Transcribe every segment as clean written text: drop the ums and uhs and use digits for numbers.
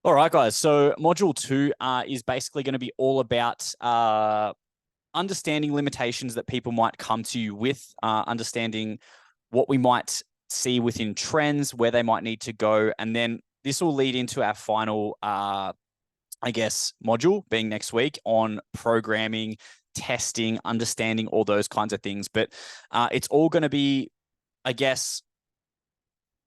All right, guys. So module two is basically going to be all about understanding limitations that people might come to you with, understanding what we might see within trends, where they might need to go. And then this will lead into our final, module being next week on programming, testing, understanding all those kinds of things. But it's all going to be, I guess,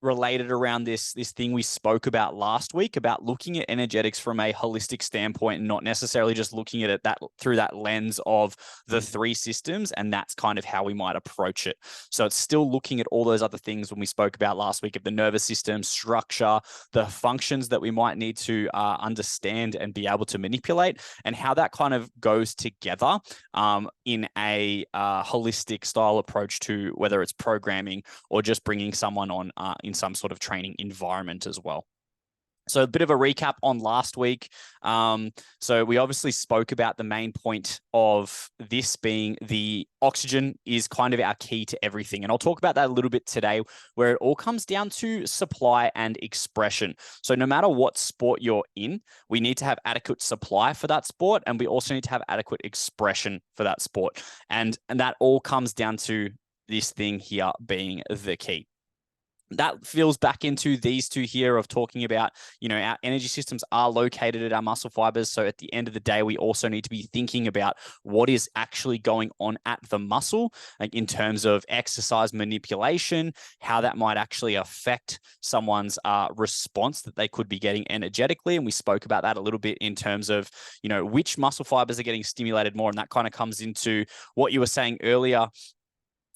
related around this thing we spoke about last week about looking at energetics from a holistic standpoint and not necessarily just looking at it that through that lens of the three systems, and that's kind of how we might approach it. So it's still looking at all those other things when we spoke about last week of the nervous system structure, the functions that we might need to understand and be able to manipulate, and how that kind of goes together in a holistic style approach to whether it's programming or just bringing someone on in some sort of training environment as well. So a bit of a recap on last week. So we obviously spoke about the main point of this being the oxygen is kind of our key to everything. And I'll talk about that a little bit today, where it all comes down to supply and expression. So no matter what sport you're in, we need to have adequate supply for that sport. And we also need to have adequate expression for that sport. And that all comes down to this thing here being the key. That feels back into these two here of talking about, our energy systems are located at our muscle fibers. So at the end of the day, we also need to be thinking about what is actually going on at the muscle, like in terms of exercise manipulation, how that might actually affect someone's response that they could be getting energetically. And we spoke about that a little bit in terms of, which muscle fibers are getting stimulated more. And that kind of comes into what you were saying earlier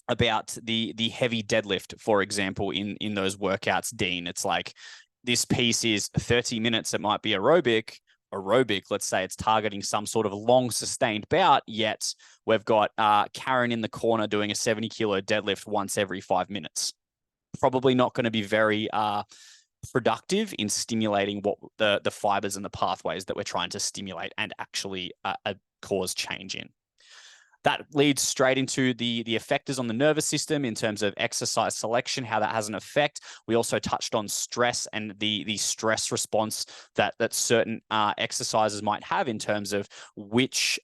about the heavy deadlift, for example, in those workouts, Dean. It's like this piece is 30 minutes. It might be aerobic. Let's say it's targeting some sort of long sustained bout, yet we've got Karen in the corner doing a 70-kilo deadlift once every 5 minutes. Probably not going to be very productive in stimulating what the fibers and the pathways that we're trying to stimulate and actually cause change in. That leads straight into the effectors on the nervous system in terms of exercise selection, how that has an effect. We also touched on stress and the stress response that certain exercises might have in terms of which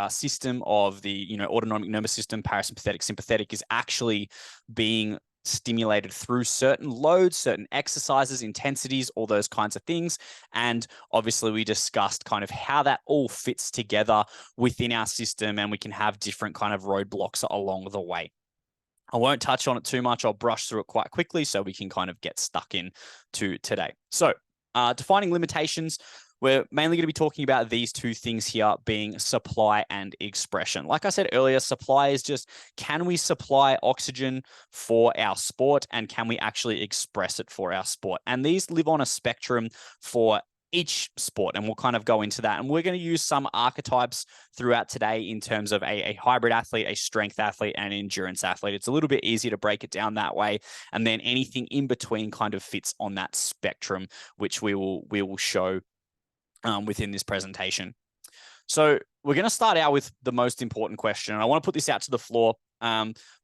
system of the autonomic nervous system, parasympathetic, sympathetic, is actually being stimulated through certain loads, certain exercises, intensities, all those kinds of things. And obviously we discussed kind of how that all fits together within our system, and we can have different kind of roadblocks along the way. I won't touch on it too much. I'll brush through it quite quickly so we can kind of get stuck in to today. So defining limitations, we're mainly going to be talking about these two things here being supply and expression. Like I said earlier, supply is just, can we supply oxygen for our sport, and can we actually express it for our sport? And these live on a spectrum for each sport, and we'll kind of go into that. And we're going to use some archetypes throughout today in terms of a hybrid athlete, a strength athlete, and an endurance athlete. It's a little bit easier to break it down that way. And then anything in between kind of fits on that spectrum, which we will show within this presentation. So we're going to start out with the most important question. And I want to put this out to the floor.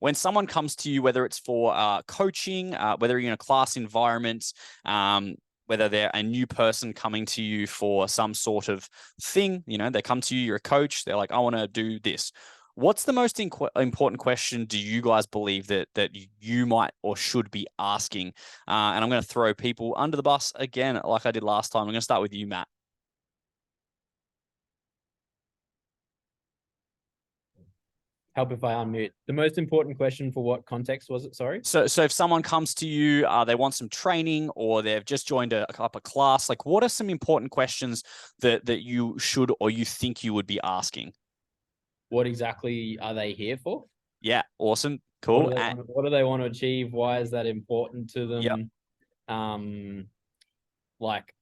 When someone comes to you, whether it's for coaching, whether you're in a class environment, whether they're a new person coming to you for some sort of thing, they come to you, you're a coach, they're like, I want to do this. What's the most important question do you guys believe that you might or should be asking? And I'm going to throw people under the bus again, like I did last time. I'm going to start with you, Matt. Help if I unmute. The most important question for what context was it? Sorry. So if someone comes to you, they want some training, or they've just joined a class, like what are some important questions that you should or you think you would be asking? What exactly are they here for? Yeah, awesome, cool. What do they want to achieve? Why is that important to them? Yep. Like,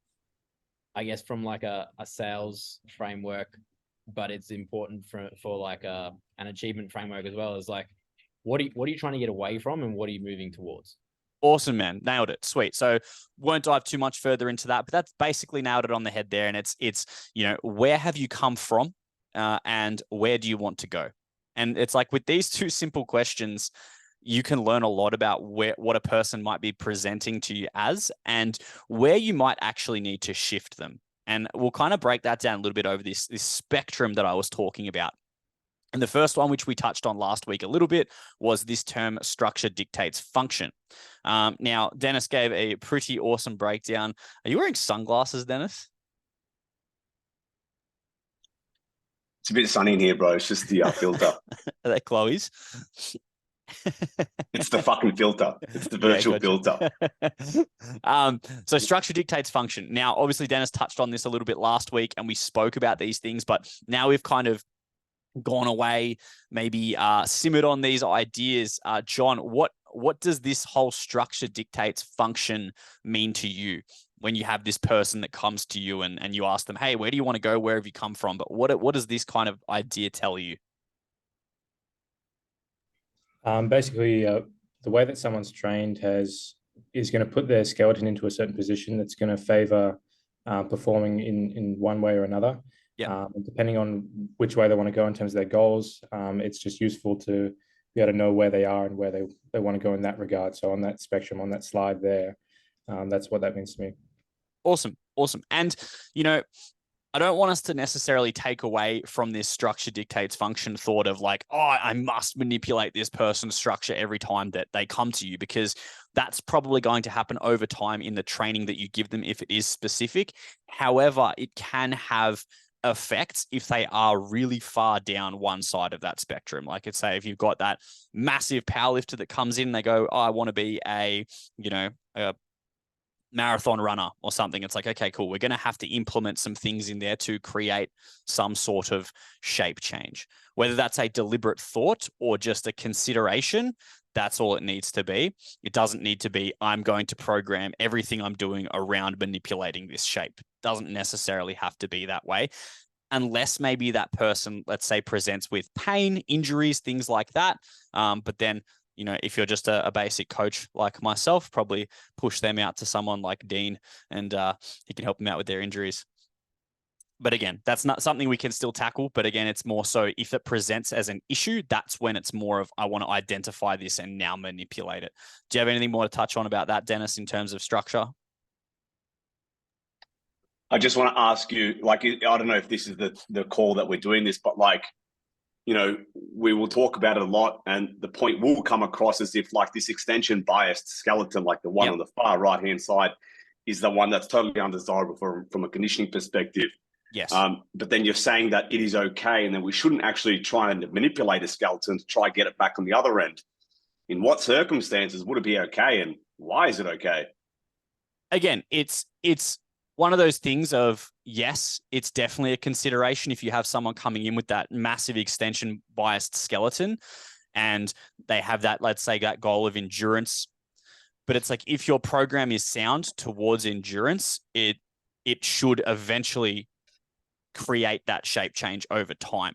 I guess from like a sales framework, but it's important for like an achievement framework as well, as like, what are you trying to get away from, and what are you moving towards? Awesome, man. Nailed it. Sweet. So won't dive too much further into that, but that's basically nailed it on the head there. And it's where have you come from, and where do you want to go? And it's like with these two simple questions, you can learn a lot about what a person might be presenting to you as, and where you might actually need to shift them. And we'll kind of break that down a little bit over this spectrum that I was talking about. And the first one, which we touched on last week a little bit, was this term structure dictates function. Now, Dennis gave a pretty awesome breakdown. Are you wearing sunglasses, Dennis? It's a bit sunny in here, bro. It's just the filter. Are they Chloe's? It's the fucking filter. It's the virtual filter. So structure dictates function. Now, obviously, Dennis touched on this a little bit last week, and we spoke about these things, but now we've kind of gone away, maybe simmered on these ideas. John, what does this whole structure dictates function mean to you when you have this person that comes to you and you ask them, hey, where do you want to go? Where have you come from? But what does this kind of idea tell you? Basically, the way that someone's trained is going to put their skeleton into a certain position that's going to favor performing in one way or another. Yeah. Depending on which way they want to go in terms of their goals, it's just useful to be able to know where they are and where they want to go in that regard. So on that spectrum, on that slide there, that's what that means to me. Awesome. And, I don't want us to necessarily take away from this structure dictates function thought of like, oh, I must manipulate this person's structure every time that they come to you, because that's probably going to happen over time in the training that you give them if it is specific. However, it can have effects if they are really far down one side of that spectrum. Like, let's say if you've got that massive powerlifter that comes in, they go, oh, I want to be a marathon runner or something. It's like, okay, cool. We're going to have to implement some things in there to create some sort of shape change, whether that's a deliberate thought or just a consideration. That's all it needs to be. It doesn't need to be, I'm going to program everything I'm doing around manipulating this shape. It doesn't necessarily have to be that way, unless maybe that person, let's say, presents with pain, injuries, things like that. But then, if you're just a basic coach like myself, probably push them out to someone like Dean, and he can help them out with their injuries. But again, that's not something we can still tackle. But again, it's more so if it presents as an issue, that's when it's more of, I want to identify this and now manipulate it. Do you have anything more to touch on about that, Dennis, in terms of structure? I just want to ask you, like, I don't know if this is the call that we're doing this, but like, we will talk about it a lot, and the point will come across as if like this extension biased skeleton, like the one on the far right-hand side, is the one that's totally undesirable from a conditioning perspective. Yes. But then you're saying that it is okay, and then we shouldn't actually try and manipulate a skeleton to try and get it back on the other end. In what circumstances would it be okay, and why is it okay? Again, it's one of those things of, yes, it's definitely a consideration if you have someone coming in with that massive extension biased skeleton and they have that, let's say, that goal of endurance. But it's like, if your program is sound towards endurance, it should eventually create that shape change over time,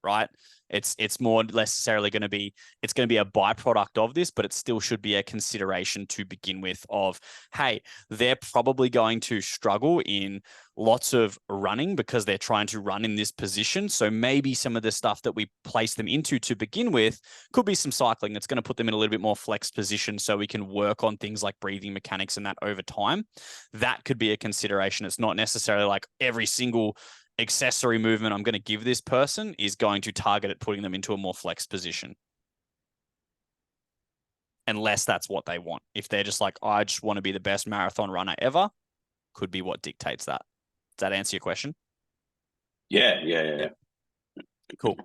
right? It's more necessarily going to be, it's going to be a byproduct of this, but it still should be a consideration to begin with of, hey, they're probably going to struggle in lots of running because they're trying to run in this position. So maybe some of the stuff that we place them into to begin with could be some cycling that's going to put them in a little bit more flexed position so we can work on things like breathing mechanics and that over time. That could be a consideration. It's not necessarily like every single accessory movement I'm going to give this person is going to target at putting them into a more flexed position, unless that's what they want. If they're just like, I just want to be the best marathon runner ever, could be what dictates that. Does that answer your question? Yeah. Cool.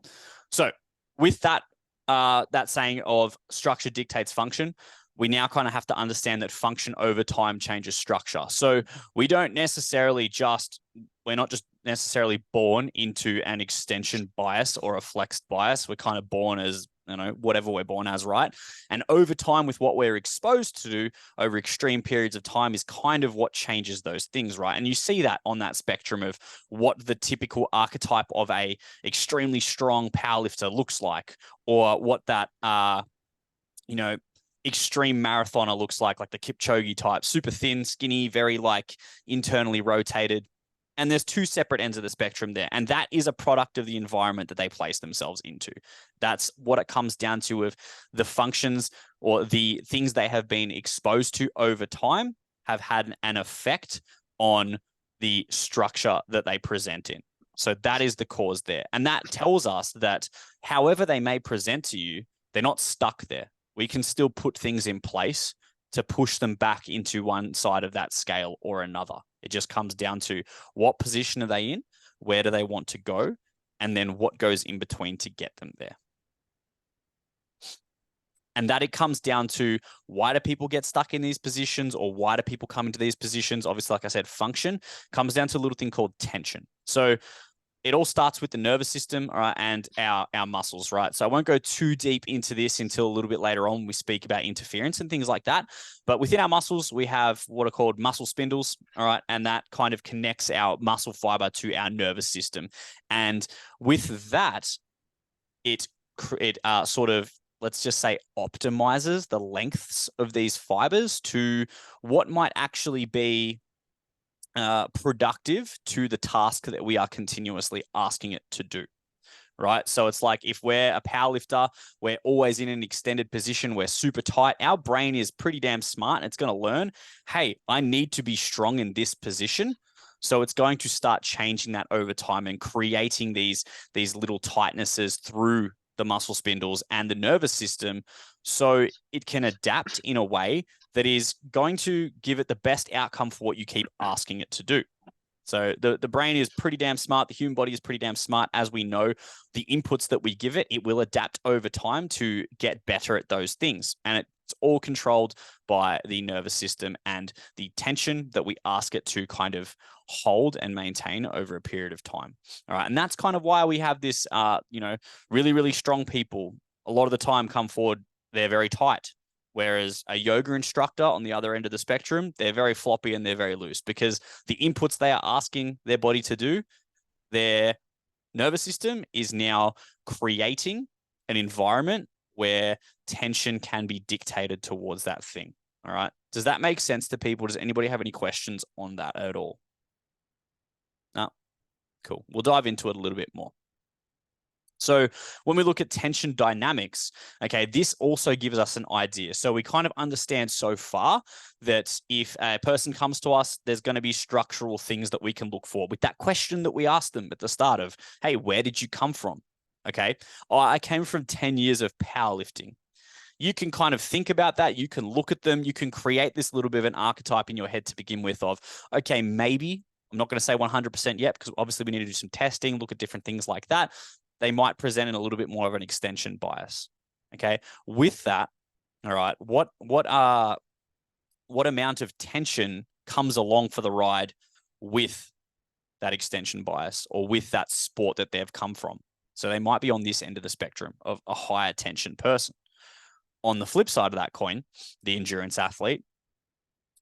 So with that, that saying of structure dictates function, we now kind of have to understand that function over time changes structure. So we don't necessarily we're not just necessarily born into an extension bias or a flexed bias. We're kind of born as, whatever we're born as, right? And over time, with what we're exposed to do over extreme periods of time is kind of what changes those things, right? And you see that on that spectrum of what the typical archetype of a extremely strong powerlifter looks like, or what that, extreme marathoner looks like the Kipchoge type, super thin, skinny, very like internally rotated. And there's two separate ends of the spectrum there. And that is a product of the environment that they place themselves into. That's what it comes down to, of the functions or the things they have been exposed to over time have had an effect on the structure that they present in. So that is the cause there. And that tells us that however they may present to you, they're not stuck there. We can still put things in place to push them back into one side of that scale or another. It just comes down to what position are they in, where do they want to go, and then what goes in between to get them there. And that it comes down to, why do people get stuck in these positions, or why do people come into these positions? Obviously, like I said, function comes down to a little thing called tension. So it all starts with the nervous system, all right, and our muscles, right? So I won't go too deep into this until a little bit later on when we speak about interference and things like that. But within our muscles, we have what are called muscle spindles, all right, and that kind of connects our muscle fiber to our nervous system. And with that, it sort of, let's just say, optimizes the lengths of these fibers to what might actually be productive to the task that we are continuously asking it to do, right? So it's like, if we're a power lifter, we're always in an extended position, we're super tight. Our brain is pretty damn smart, and it's going to learn, hey, I need to be strong in this position. So it's going to start changing that over time and creating these little tightnesses through the muscle spindles and the nervous system, so it can adapt in a way that is going to give it the best outcome for what you keep asking it to do. So the brain is pretty damn smart. The human body is pretty damn smart. As we know, the inputs that we give it, it will adapt over time to get better at those things. And it's all controlled by the nervous system and the tension that we ask it to kind of hold and maintain over a period of time. All right. And that's kind of why we have this, really, really strong people a lot of the time come forward, they're very tight. Whereas a yoga instructor on the other end of the spectrum, they're very floppy and they're very loose, because the inputs they are asking their body to do, their nervous system is now creating an environment where tension can be dictated towards that thing. All right. Does that make sense to people? Does anybody have any questions on that at all? No? Cool. We'll dive into it a little bit more. So when we look at tension dynamics, okay, this also gives us an idea. So we kind of understand so far that if a person comes to us, there's going to be structural things that we can look for with that question that we asked them at the start of, hey, where did you come from? Okay, I came from 10 years of powerlifting. You can kind of think about that. You can look at them. You can create this little bit of an archetype in your head to begin with of, okay, maybe, I'm not going to say 100% yet, because obviously we need to do some testing, look at different things like that. They might present in a little bit more of an extension bias. Okay. With that, all right, what amount of tension comes along for the ride with that extension bias or with that sport that they've come from? So they might be on this end of the spectrum of a higher tension person. On the flip side of that coin, the endurance athlete,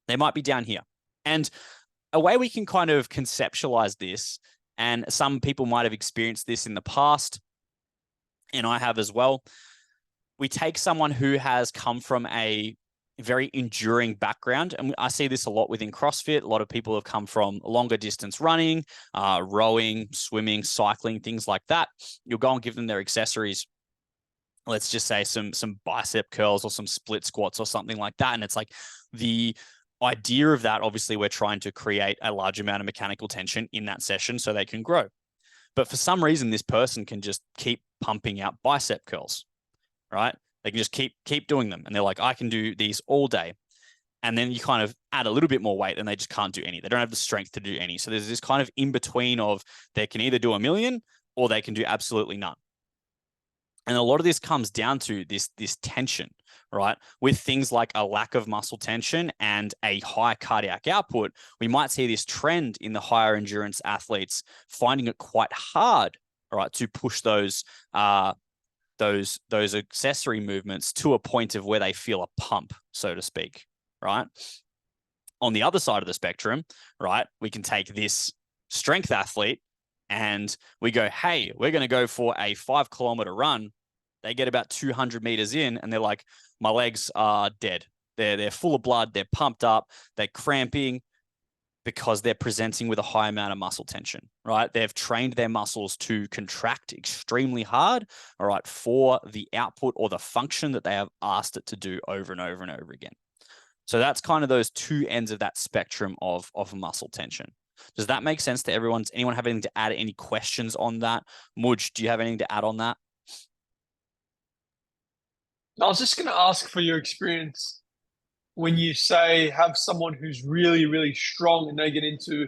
they might be down here. And a way we can kind of conceptualize this, and some people might have experienced this in the past, and I have as well. We take someone who has come from a very enduring background, and I see this a lot within CrossFit. A lot of people have come from longer distance running, rowing, swimming, cycling, things like that. You'll go and give them their accessories. Let's just say some bicep curls or some split squats or something like that. And it's like, the idea of that, obviously we're trying to create a large amount of mechanical tension in that session so they can grow. But for some reason, this person can just keep pumping out bicep curls, right? They can just keep doing them. And they're like, I can do these all day. And then you kind of add a little bit more weight and they just can't do any. They don't have the strength to do any. So there's this kind of in between of, they can either do a million or they can do absolutely none. And a lot of this comes down to this tension, right? With things like a lack of muscle tension and a high cardiac output, we might see this trend in the higher endurance athletes finding it quite hard, right, to push those accessory movements to a point of where they feel a pump, so to speak, right? On the other side of the spectrum, right, we can take this strength athlete and we go, hey, we're going to go for a 5 kilometer run. They get about 200 meters in and they're like, my legs are dead. They're full of blood. They're pumped up. They're cramping. because they're presenting with a high amount of muscle tension, right? They've trained their muscles to contract extremely hard, all right, for the output or the function that they have asked it to do over and over and over again. So that's kind of those two ends of that spectrum of muscle tension. Does that make sense to everyone? Does anyone have anything to add? Any questions on that? Mudge, do you have anything to add on that? I was just going to ask for your experience when you say have someone who's really, really strong and they get into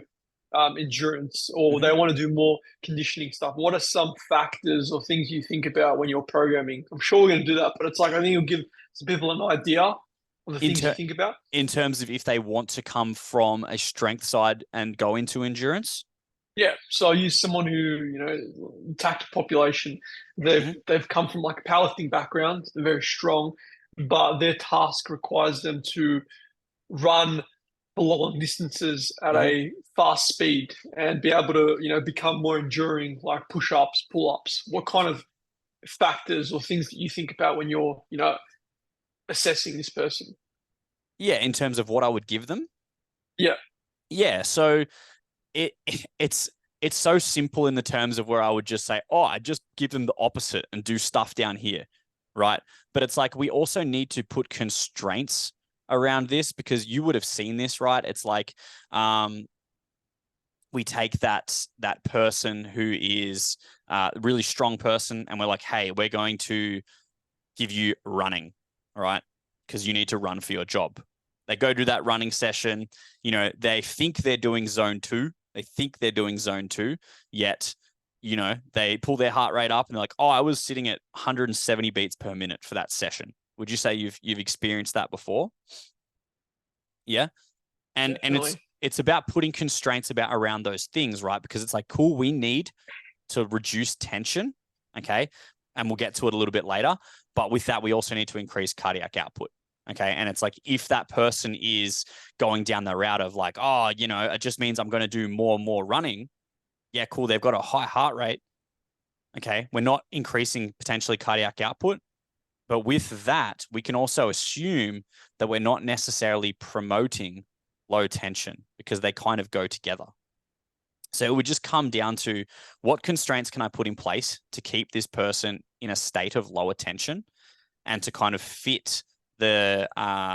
endurance or they want to do more conditioning stuff. What are some factors or things you think about when you're programming? I'm sure we're going to do that, but it's like, I think it'll give some people an idea of the things you think about. In terms of if they want to come from a strength side and go into endurance? Yeah, so I use someone who, attacked population. They've come from like a powerlifting background. They're very strong, but their task requires them to run the long distances at a fast speed and be able to, become more enduring, like push-ups, pull-ups. What kind of factors or things that you think about when you're, assessing this person? Yeah, in terms of what I would give them? Yeah. Yeah, so it's so simple in the terms of where I would just say, oh, I just give them the opposite and do stuff down here, right? But it's like we also need to put constraints around this because you would have seen this, right? It's like we take that person who is a really strong person and we're like, hey, we're going to give you running, right? Because you need to run for your job. They go do that running session, they think they're doing zone 2. They think they're doing zone 2, yet, they pull their heart rate up and they're like, oh, I was sitting at 170 beats per minute for that session. Would you say you've experienced that before? Yeah. And it's about putting constraints around those things, right? Because it's like, cool, we need to reduce tension, okay? And we'll get to it a little bit later. But with that, we also need to increase cardiac output. Okay. And it's like, if that person is going down the route of like, oh, it just means I'm going to do more and more running. Yeah, cool. They've got a high heart rate. Okay. We're not increasing potentially cardiac output. But with that, we can also assume that we're not necessarily promoting low tension because they kind of go together. So it would just come down to what constraints can I put in place to keep this person in a state of lower tension and to kind of fit the,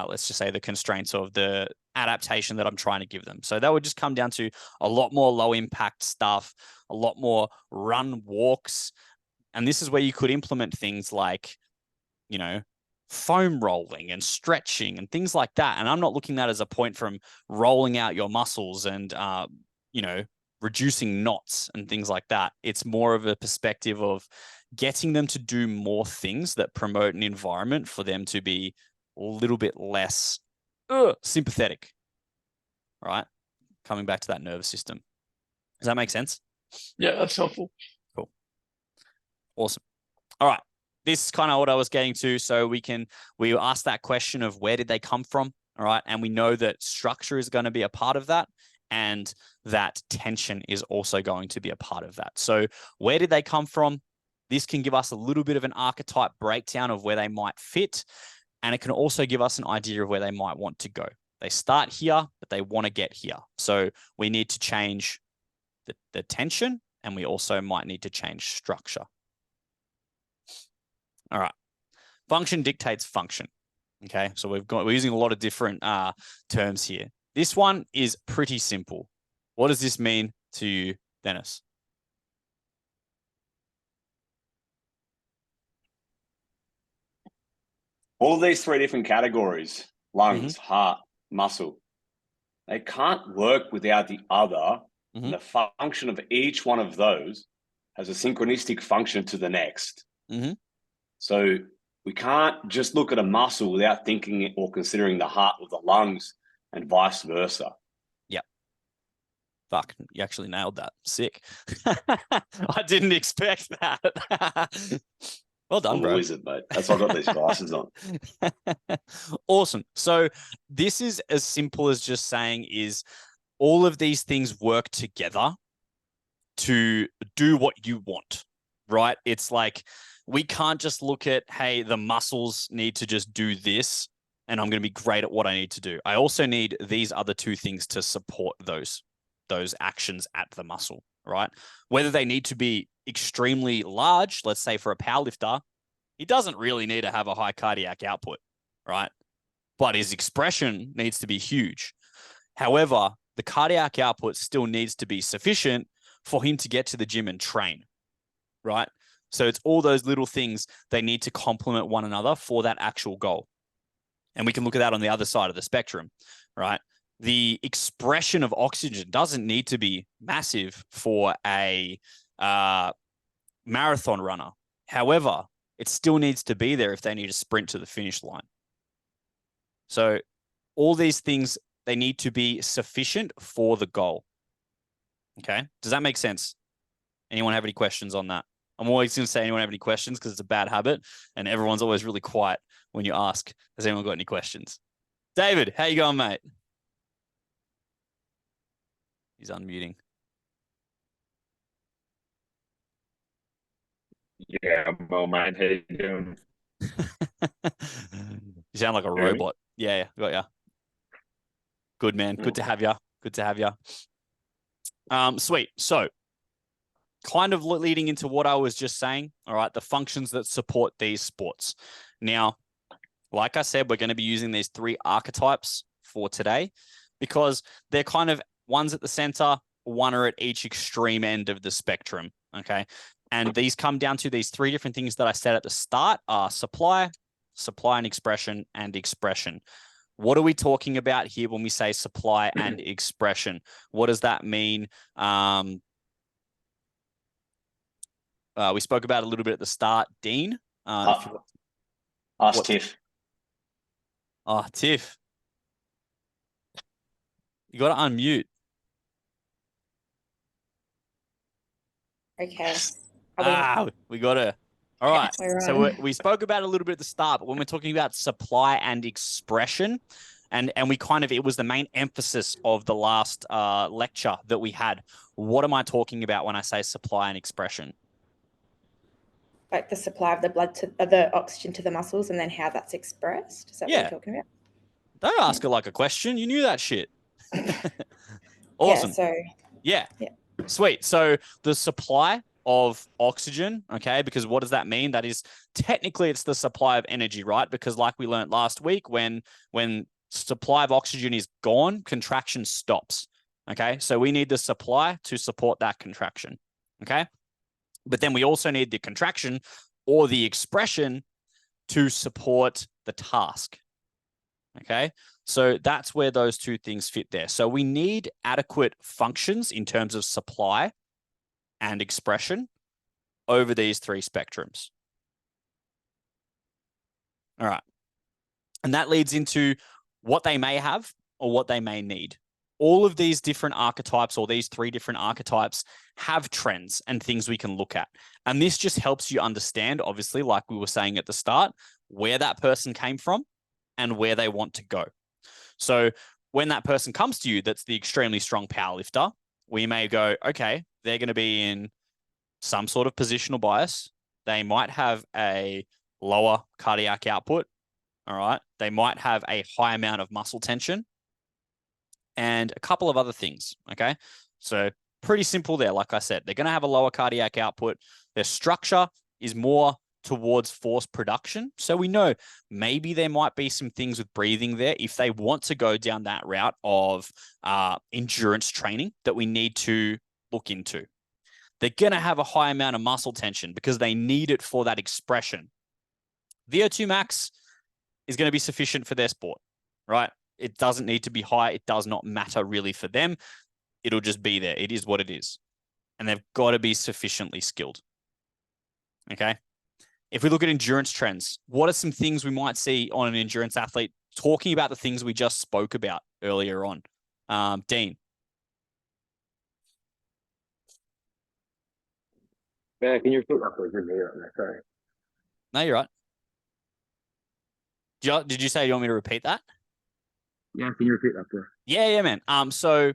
let's just say the constraints of the adaptation that I'm trying to give them. So that would just come down to a lot more low impact stuff, a lot more run walks. And this is where you could implement things like, foam rolling and stretching and things like that. And I'm not looking at that as a point from rolling out your muscles and, reducing knots and things like that. It's more of a perspective of getting them to do more things that promote an environment for them to be a little bit less sympathetic, right? Coming back to that nervous system. Does that make sense? Yeah, that's helpful. Cool. Awesome. All right. This is kind of what I was getting to. So we ask that question of where did they come from? All right. And we know that structure is going to be a part of that. And that tension is also going to be a part of that. So where did they come from? This can give us a little bit of an archetype breakdown of where they might fit. And it can also give us an idea of where they might want to go. They start here, but they want to get here. So we need to change the tension, and we also might need to change structure. All right. Function dictates function. Okay. So we're using a lot of different terms here. This one is pretty simple. What does this mean to you, Dennis? All of these 3 different categories, lungs, heart, muscle, they can't work without the other. And the function of each one of those has a synchronistic function to the next. So we can't just look at a muscle without thinking or considering the heart or the lungs and vice versa. Yep. Fuck, you actually nailed that. Sick. I didn't expect that. Well done, I'm bro. a wizard, mate. That's why I got these glasses on. Awesome. So this is as simple as just saying is all of these things work together to do what you want, right? It's like we can't just look at, hey, the muscles need to just do this and I'm going to be great at what I need to do. I also need these other two things to support those actions at the muscle, right? Whether they need to be extremely large, let's say for a powerlifter, he doesn't really need to have a high cardiac output, right? But his expression needs to be huge. However, the cardiac output still needs to be sufficient for him to get to the gym and train, right? So it's all those little things, they need to complement one another for that actual goal. And we can look at that on the other side of the spectrum, right? The expression of oxygen doesn't need to be massive for a marathon runner. However, it still needs to be there if they need to sprint to the finish line. So all these things, they need to be sufficient for the goal. Okay. Does that make sense? Anyone have any questions on that? I'm always going to say anyone have any questions because it's a bad habit and everyone's always really quiet when you ask, has anyone got any questions? David, how you going, mate? He's unmuting. Yeah, well, mate, how you doing? You sound like a robot. Yeah, got ya. Good, man. Good to have you. Good to have you. Sweet. So kind of leading into what I was just saying, all right, the functions that support these sports. Now, like I said, we're going to be using these 3 archetypes for today because they're kind of one's at the center, one are at each extreme end of the spectrum, okay? And these come down to these 3 different things that I said at the start are supply and expression, and expression. What are we talking about here when we say supply and expression? What does that mean? We spoke about it a little bit at the start. Dean? Ask Tiff. Oh, Tiff. You got to unmute. Okay. We got to. All right. So on. we spoke about it a little bit at the start, but when we're talking about supply and expression, and we kind of, it was the main emphasis of the last lecture that we had. What am I talking about when I say supply and expression? Like the supply of the blood to the oxygen to the muscles and then how that's expressed. Is that what you're talking about? Don't ask it like a question. You knew that shit. Awesome. Yeah. Sweet. So the supply of oxygen, okay, because what does that mean? That is technically it's the supply of energy, right? Because like we learned last week, when supply of oxygen is gone, contraction stops. Okay. So we need the supply to support that contraction. Okay. But then we also need the contraction or the expression to support the task. Okay. So that's where those 2 things fit there. So we need adequate functions in terms of supply and expression over these 3 spectrums. All right. And that leads into what they may have or what they may need. All of these different archetypes or these 3 different archetypes have trends and things we can look at. And this just helps you understand, obviously, like we were saying at the start, where that person came from and where they want to go. So when that person comes to you, that's the extremely strong powerlifter, we may go, okay, they're going to be in some sort of positional bias. They might have a lower cardiac output. All right. They might have a high amount of muscle tension and a couple of other things. Okay. So pretty simple there. Like I said, they're going to have a lower cardiac output. Their structure is more towards force production. So we know maybe there might be some things with breathing there if they want to go down that route of endurance training that we need to look into. They're going to have a high amount of muscle tension because they need it for that expression. VO2 max is going to be sufficient for their sport, right? It doesn't need to be high. It does not matter really for them. It'll just be there. It is what it is. And they've got to be sufficiently skilled. Okay. If we look at endurance trends, what are some things we might see on an endurance athlete talking about the things we just spoke about earlier on? Dean. Man, can you repeat that for me? Sorry. No, you're right. Did you say you want me to repeat that? Yeah, can you repeat that, please? Yeah, man. So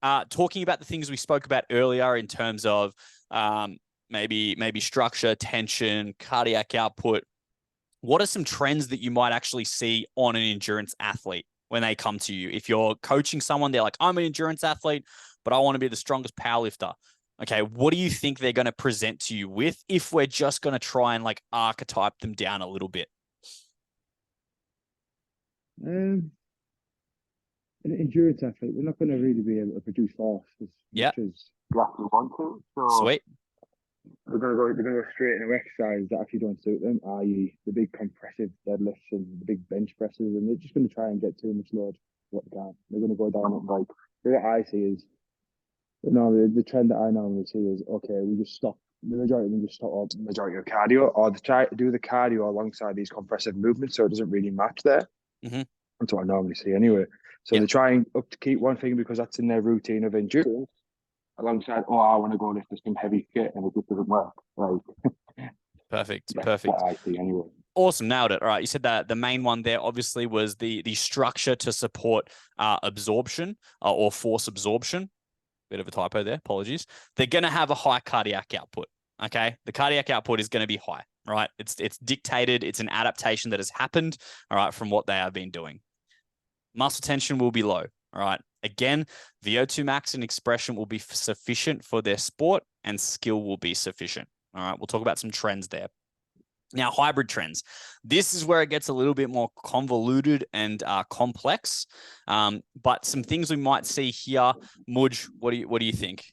talking about the things we spoke about earlier in terms of maybe structure, tension, cardiac output, what are some trends that you might actually see on an endurance athlete when they come to you? If you're coaching someone, they're like, I'm an endurance athlete, but I want to be the strongest powerlifter. Okay, what do you think they're going to present to you with if we're just going to try and like archetype them down a little bit? An endurance athlete, they're not going to really be able to produce force as much as you actually want to. So Sweet. they're going to go straight into exercise that actually don't suit them, i.e., the big compressive deadlifts and the big bench presses, and they're just going to try and get too much load what they can. They're going to go down and like what I see is the trend that I normally see is okay, we just stop. The majority of them just stop up majority of cardio, or they try to do the cardio alongside these compressive movements, so it doesn't really match there. Mm-hmm. That's what I normally see anyway. So they're trying up to keep one thing because that's in their routine of endurance, alongside, oh, I want to go lift some heavy shit, and it just doesn't work. Like, Perfect. that's Perfect. what I see anyway. Awesome. Nailed it. All right. You said that the main one there obviously was the structure to support absorption or force absorption. Bit of a typo there. Apologies. They're going to have a high cardiac output. Okay. The cardiac output is going to be high, right? It's dictated. It's an adaptation that has happened, all right, from what they have been doing. Muscle tension will be low. All right. Again, VO2 max and expression will be sufficient for their sport, and skill will be sufficient. All right. We'll talk about some trends there. Now, hybrid trends. This is where it gets a little bit more convoluted and complex. But some things we might see here. Mudge, what do you think?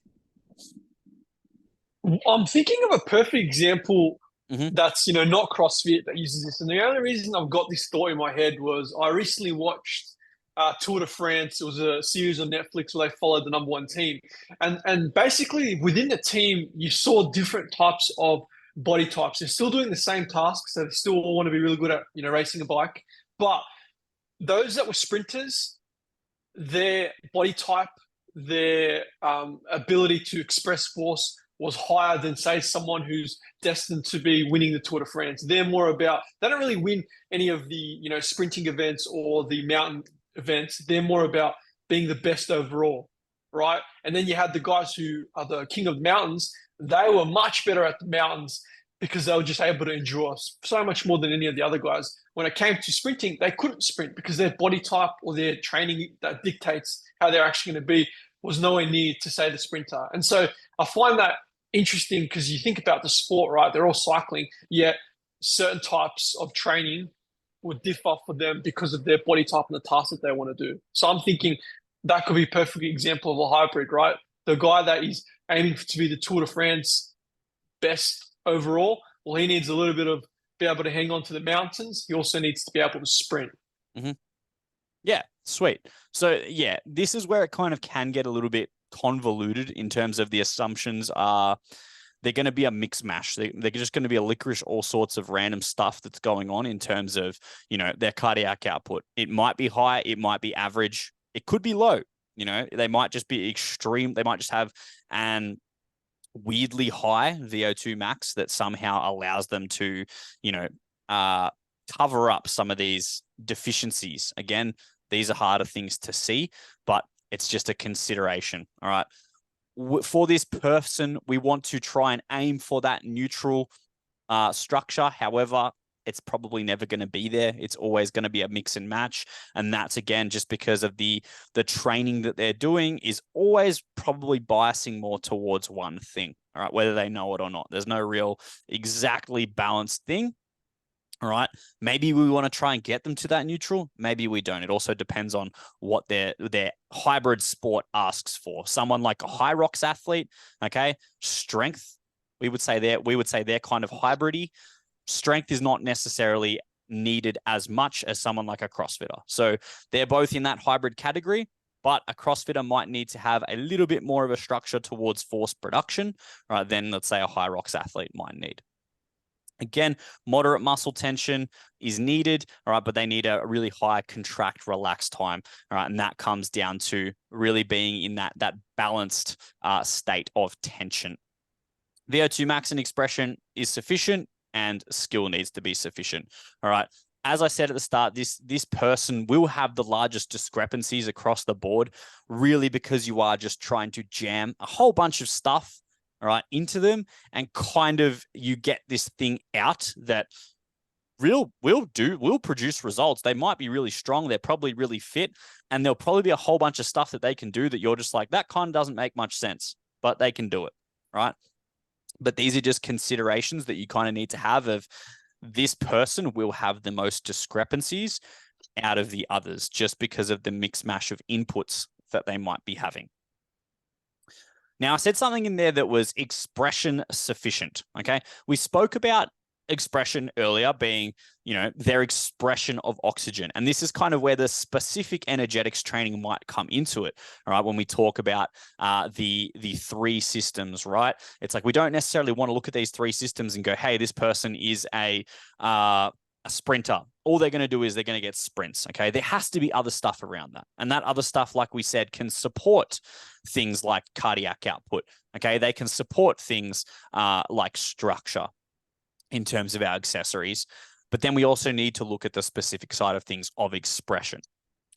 I'm thinking of a perfect example Mm-hmm. that's, not CrossFit that uses this. And the only reason I've got this thought in my head was I recently watched Tour de France. It was a series on Netflix where they followed the number one team. And basically within the team, you saw different types of body types. They're still doing the same tasks. They still all want to be really good at, racing a bike. But those that were sprinters, their body type, their ability to express force was higher than, say, someone who's destined to be winning the Tour de France. They're more about, they don't really win any of the, sprinting events or the mountain events. They're more about being the best overall, right? And then you had the guys who are the king of the mountains. They were much better at the mountains because they were just able to endure so much more than any of the other guys. When it came to sprinting, they couldn't sprint because their body type or their training that dictates how they're actually going to be was nowhere near to, say, the sprinter. And so I find that interesting because you think about the sport, right? They're all cycling, yet certain types of training would differ for them because of their body type and the tasks that they want to do. So I'm thinking that could be a perfect example of a hybrid, right? The guy that is aiming to be the Tour de France best overall, well, he needs a little bit of be able to hang on to the mountains. He also needs to be able to sprint. Mm-hmm. Yeah, sweet. So yeah, this is where it kind of can get a little bit convoluted in terms of the assumptions are they're going to be a mix mash. They're just going to be a licorice, all sorts of random stuff that's going on in terms of, their cardiac output. It might be high. It might be average. It could be low. They might just be extreme. They might just have an weirdly high VO2 max that somehow allows them to, cover up some of these deficiencies. Again, these are harder things to see, but it's just a consideration. All right. For this person, we want to try and aim for that neutral structure. However, it's probably never going to be there. It's always going to be a mix and match. And that's, again, just because of the training that they're doing is always probably biasing more towards one thing, all right, whether they know it or not. There's no real exactly balanced thing. All right. Maybe we want to try and get them to that neutral. Maybe we don't. It also depends on what their hybrid sport asks for. Someone like a high rocks athlete, okay, strength, we would say they're kind of hybridy. Strength is not necessarily needed as much as someone like a CrossFitter. So they're both in that hybrid category, but a CrossFitter might need to have a little bit more of a structure towards force production, right, than, let's say, a high rocks athlete might need. Again, moderate muscle tension is needed, all right, but they need a really high contract relax time, all right, and that comes down to really being in that balanced state of tension. VO2 max and expression is sufficient, and skill needs to be sufficient, all right. As I said at the start, this person will have the largest discrepancies across the board, really because you are just trying to jam a whole bunch of stuff, all right, into them, and kind of you get this thing out that will produce results. They might be really strong. They're probably really fit, and there'll probably be a whole bunch of stuff that they can do that you're just like, that kind of doesn't make much sense, but they can do it, right? But these are just considerations that you kind of need to have of this person will have the most discrepancies out of the others just because of the mix mash of inputs that they might be having. Now, I said something in there that was expression sufficient, okay? We spoke about expression earlier being, their expression of oxygen. And this is kind of where the specific energetics training might come into it, all right? When we talk about the three systems, right? It's like we don't necessarily want to look at these three systems and go, hey, this person is a sprinter. All they're going to do is they're going to get sprints, okay? There has to be other stuff around that. And that other stuff, like we said, can support things like cardiac output, okay? They can support things like structure in terms of our accessories. But then we also need to look at the specific side of things of expression.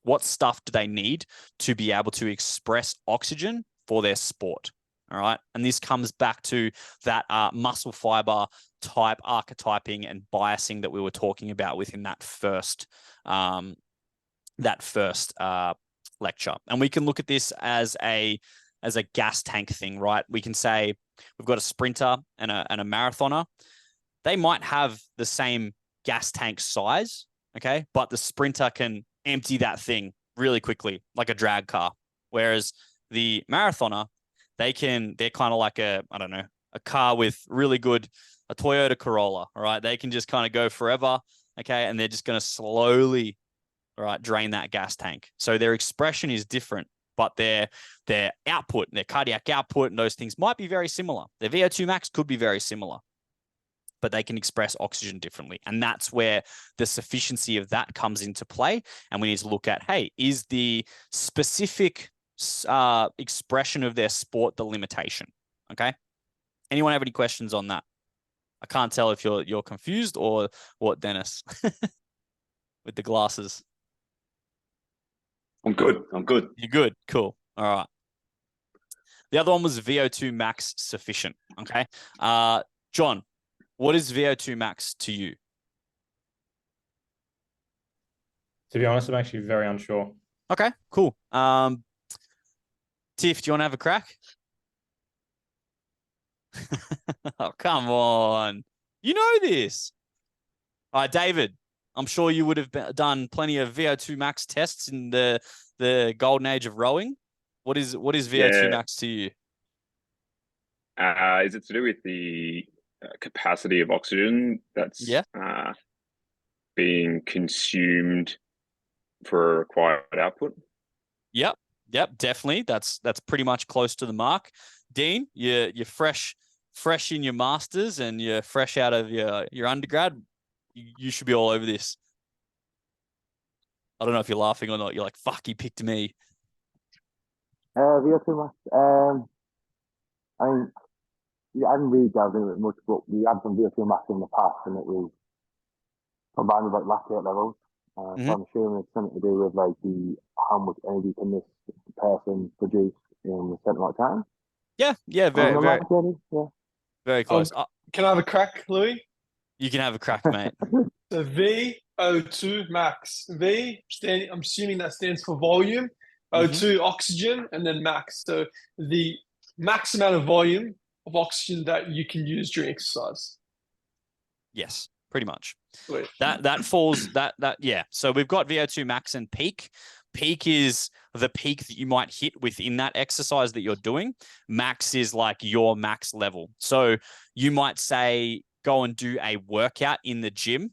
What stuff do they need to be able to express oxygen for their sport? All right. And this comes back to that muscle fiber type archetyping and biasing that we were talking about within that first lecture. And we can look at this as a gas tank thing, right? We can say we've got a sprinter and a marathoner. They might have the same gas tank size, okay? But the sprinter can empty that thing really quickly, like a drag car. Whereas the marathoner, they're kind of like a car with really good, a Toyota Corolla, all right? They can just kind of go forever, okay? And they're just going to slowly, all right, drain that gas tank. So their expression is different, but their output, their cardiac output and those things might be very similar. Their VO2 max could be very similar, but they can express oxygen differently. And that's where the sufficiency of that comes into play. And we need to look at, hey, is the specific expression of their sport the limitation? Okay. Anyone have any questions on that? I can't tell if you're confused or what, Dennis, with the glasses. I'm good. You're good. Cool. All right. The other one was VO2 max sufficient. Okay. John, what is VO2 max to you? To be honest, I'm actually very unsure. Okay, cool. Tiff, do you want to have a crack? Oh, come on. You know this. All right, David, I'm sure you would have done plenty of VO2 max tests in the golden age of rowing. What is VO2 max to you? Is it to do with the capacity of oxygen that's being consumed for required output? Yep, definitely. That's pretty much close to the mark. Dean, you're fresh in your masters and you're fresh out of your undergrad. You should be all over this. I don't know if you're laughing or not. You're like, fuck, he picked me. VO2 max. I mean, I haven't really delved into it much, but we had some VO2 max in the past, and it was combined with like lactate levels. So I'm assuming it's something to do with like how much energy can this person produce in a certain amount of time. Yeah, very close. Can I have a crack, Louis? You can have a crack, mate. So VO2 max. I'm assuming that stands for volume. O2 oxygen, and then max. So the max amount of volume of oxygen that you can use during exercise. Yes, pretty much. Sweet. That falls yeah. So we've got VO2 max and peak. Peak is the peak that you might hit within that exercise that you're doing. Max is like your max level. So you might say go and do a workout in the gym,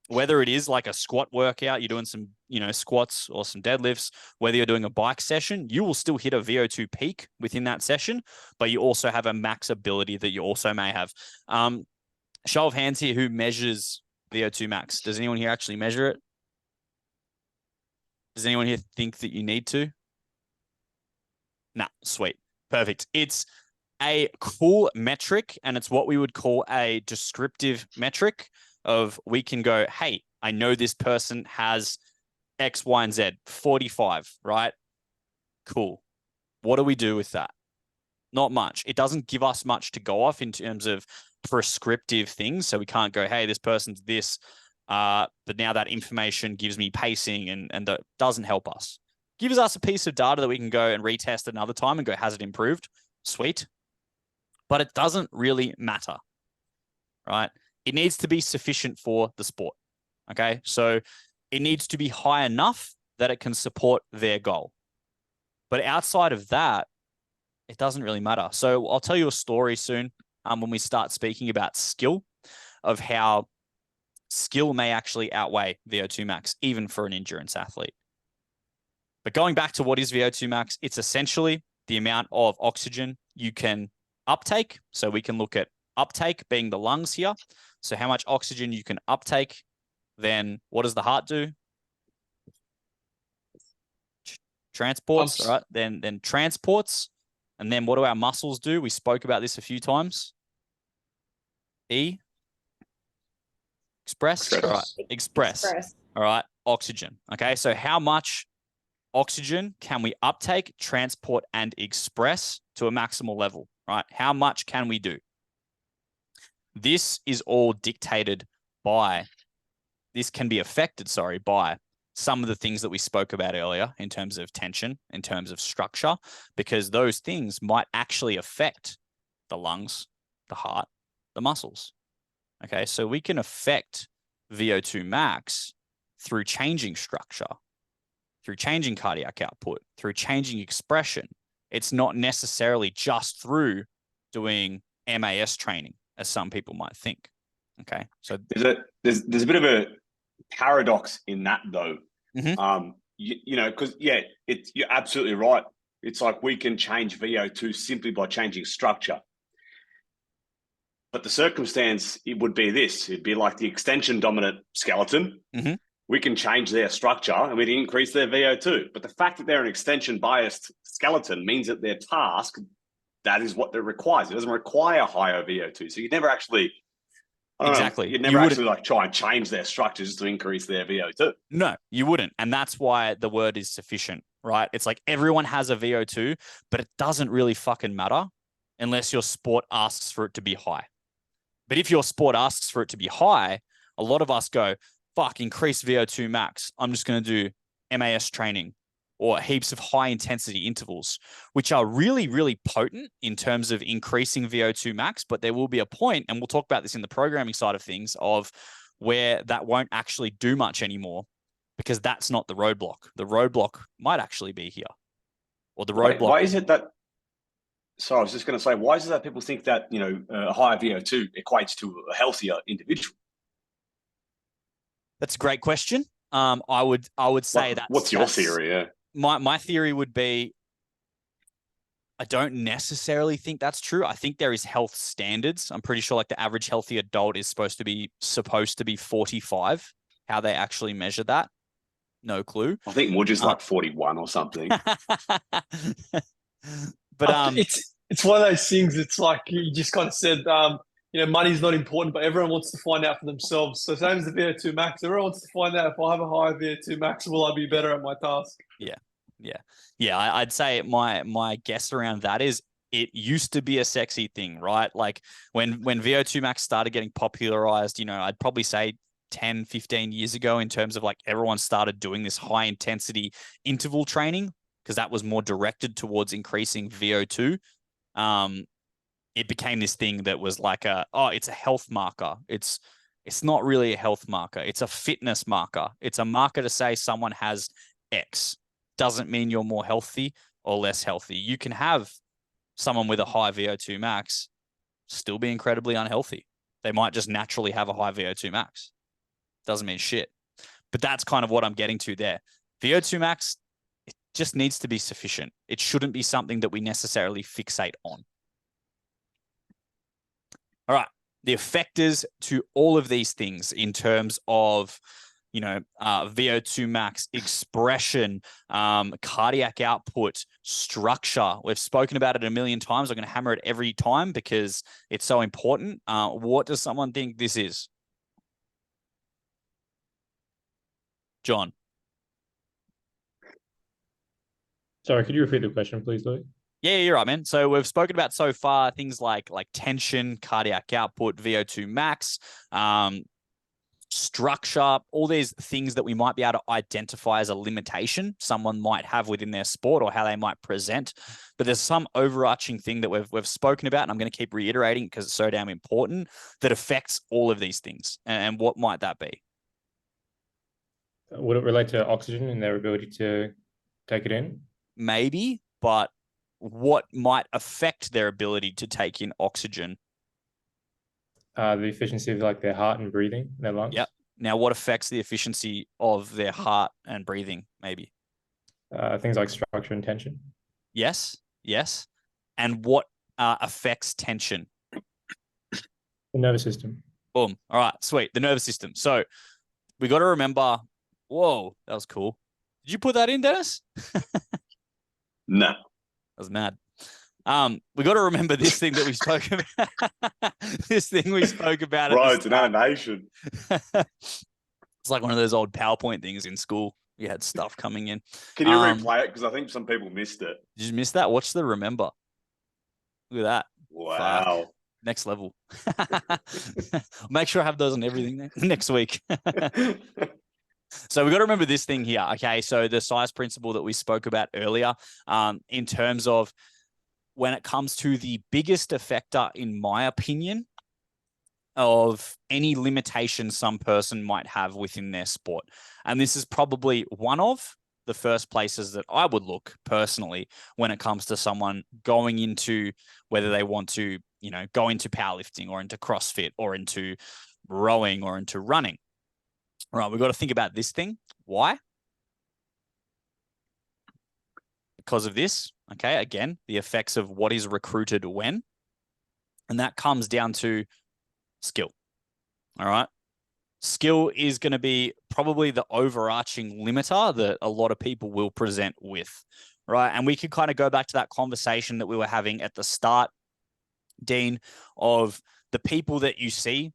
whether it is like a squat workout, you're doing some, squats or some deadlifts, whether you're doing a bike session, you will still hit a VO2 peak within that session, but you also have a max ability that you also may have. Show of hands here, who measures VO2 max? Does anyone here actually measure it? Does anyone here think that you need to? Nah, sweet. Perfect. It's a cool metric, and it's what we would call a descriptive metric of we can go, hey, I know this person has X, Y, and Z, 45, right? Cool. What do we do with that? Not much. It doesn't give us much to go off in terms of prescriptive things. So we can't go, hey, this person's this But now that information gives me pacing and that doesn't help us. Gives us a piece of data that we can go and retest another time and go, has it improved? Sweet. But it doesn't really matter, right? It needs to be sufficient for the sport, okay? So it needs to be high enough that it can support their goal. But outside of that, it doesn't really matter. So I'll tell you a story soon when we start speaking about skill, of how skill may actually outweigh VO2 max, even for an endurance athlete. But going back to what is VO2 max, it's essentially the amount of oxygen you can uptake. So we can look at uptake being the lungs here. So how much oxygen you can uptake, then what does the heart do? Transports, Pumps. right? Then transports. And then what do our muscles do? We spoke about this a few times. Express. Express. All right. Express. All right. Oxygen. Okay. So how much oxygen can we uptake, transport, and express to a maximal level, right? How much can we do? This is all dictated by, this can be affected, by some of the things that we spoke about earlier in terms of tension, in terms of structure, because those things might actually affect the lungs, the heart, the muscles. Okay, so we can affect VO2 max through changing structure, through changing cardiac output, through changing expression. It's not necessarily just through doing MAS training, as some people might think. Okay, so there's a bit of a paradox in that though. Mhm. You know, because you're absolutely right. It's like we can change VO2 simply by changing structure. But the circumstance, it would be this. It'd be like the extension dominant skeleton. Mhm. We can change their structure and we'd increase their VO2. But the fact that they're an extension biased skeleton means that their task, that is what it requires. It doesn't require higher VO2. So you never actually, Exactly. you'd never actually like try and change their structures to increase their VO2. No, you wouldn't. And that's why the word is sufficient, right? It's like everyone has a VO2, but it doesn't really fucking matter unless your sport asks for it to be high. But if your sport asks for it to be high, a lot of us go, fuck, increase VO2 max. I'm just going to do MAS training or heaps of high intensity intervals, which are really, really potent in terms of increasing VO2 max. But there will be a point, and we'll talk about this in the programming side of things, of where that won't actually do much anymore, because that's not the roadblock. The roadblock might actually be here. Or the roadblock. Why is it that, so I was just going to say, why is it that people think that, you know, a higher VO2 equates to a healthier individual? That's a great question. I would say that. What's your theory? Yeah. My theory would be, I don't necessarily think that's true. I think there is health standards. I'm pretty sure like the average healthy adult is supposed to be 45. How they actually measure that, no clue. I think Mudge is like 41 or something. But it's one of those things. It's like you just kind of said, you know, money's not important, but everyone wants to find out for themselves. So same as the VO2 max, everyone wants to find out, if I have a higher VO2 max, will I be better at my task? Yeah. I'd say my guess around that is, it used to be a sexy thing, right? Like when VO2 max started getting popularized, you know, I'd probably say 10, 15 years ago, in terms of like everyone started doing this high intensity interval training, because that was more directed towards increasing VO2. It became this thing that was like it's a health marker. It's not really a health marker. It's a fitness marker. It's a marker to say someone has X. Doesn't mean you're more healthy or less healthy. You can have someone with a high VO2 max still be incredibly unhealthy. They might just naturally have a high VO2 max. Doesn't mean shit. But that's kind of what I'm getting to there. VO2 max, it just needs to be sufficient. It shouldn't be something that we necessarily fixate on. All right. The effectors to all of these things in terms of, you know, VO2 max, expression, cardiac output, structure. We've spoken about it a million times. I'm going to hammer it every time because it's so important. What does someone think this is? John. Sorry, could you repeat the question, please, Louis? Yeah, you're right, man. So we've spoken about so far things like tension, cardiac output, VO2 max, structure, all these things that we might be able to identify as a limitation someone might have within their sport or how they might present. But there's some overarching thing that we've spoken about, and I'm going to keep reiterating because it's so damn important, that affects all of these things. And what might that be? Would it relate to oxygen and their ability to take it in? Maybe, but what might affect their ability to take in oxygen? The efficiency of like their heart and breathing, their lungs. Yep. Now, what affects the efficiency of their heart and breathing? Maybe. Things like structure and tension. Yes. Yes. And what affects tension? The nervous system. Boom. All right. Sweet. The nervous system. So we got to remember. Whoa, that was cool. Did you put that in, Dennis? No. That was mad. We got to remember this thing that we spoke about. This thing we spoke about. Roads in our nation. It's like one of those old PowerPoint things in school. You had stuff coming in. Can you replay it? Because I think some people missed it. Did you miss that? Watch the remember. Look at that. Wow. Fuck. Next level. Make sure I have those on everything next week. So we got to remember this thing here. Okay. So the size principle that we spoke about earlier, in terms of when it comes to the biggest effector, in my opinion, of any limitation some person might have within their sport. And this is probably one of the first places that I would look personally when it comes to someone going into whether they want to, go into powerlifting or into CrossFit or into rowing or into running. All right, we've got to think about this thing. Why? Because of this, okay, again, the effects of what is recruited when. And that comes down to skill. All right. Skill is going to be probably the overarching limiter that a lot of people will present with, right? And we could kind of go back to that conversation that we were having at the start, Dean, of the people that you see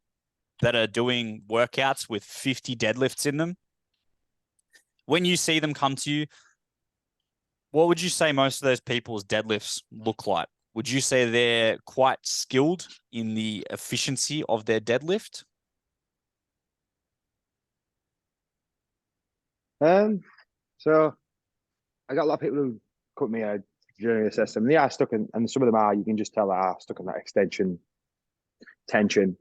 that are doing workouts with 50 deadlifts in them. When you see them come to you, what would you say most of those people's deadlifts look like? Would you say they're quite skilled in the efficiency of their deadlift? So I got a lot of people who cut me during the system. They are stuck in, and some of them are, you can just tell, are stuck in that extension tension.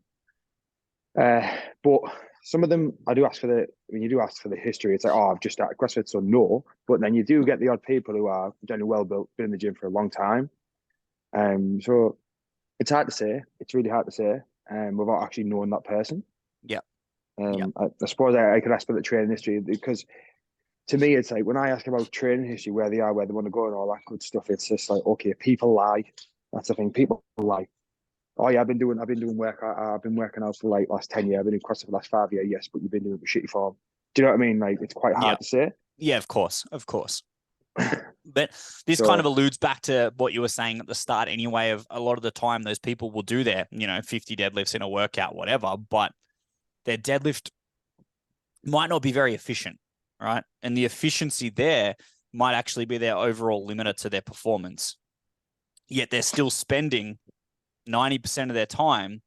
But some of them, I do ask for when you do ask for the history, it's like, oh, I've just started CrossFit, so no. But then you do get the odd people who are generally well built, been in the gym for a long time. So it's hard to say. It's really hard to say without actually knowing that person. Yeah. I suppose I could ask for the training history, because to me, it's like when I ask about training history, where they are, where they want to go, and all that good stuff, it's just like, okay, people lie. That's the thing. People lie. Oh yeah, I've been doing work. I've been working out for like last 10 years. I've been doing CrossFit for the last 5 years. Yes, but you've been doing it with shitty form. Do you know what I mean? Like, it's quite hard to say. Yeah, of course. But this kind of alludes back to what you were saying at the start anyway, of a lot of the time those people will do their, 50 deadlifts in a workout, whatever, but their deadlift might not be very efficient, right? And the efficiency there might actually be their overall limiter to their performance. Yet they're still spending 90% of their time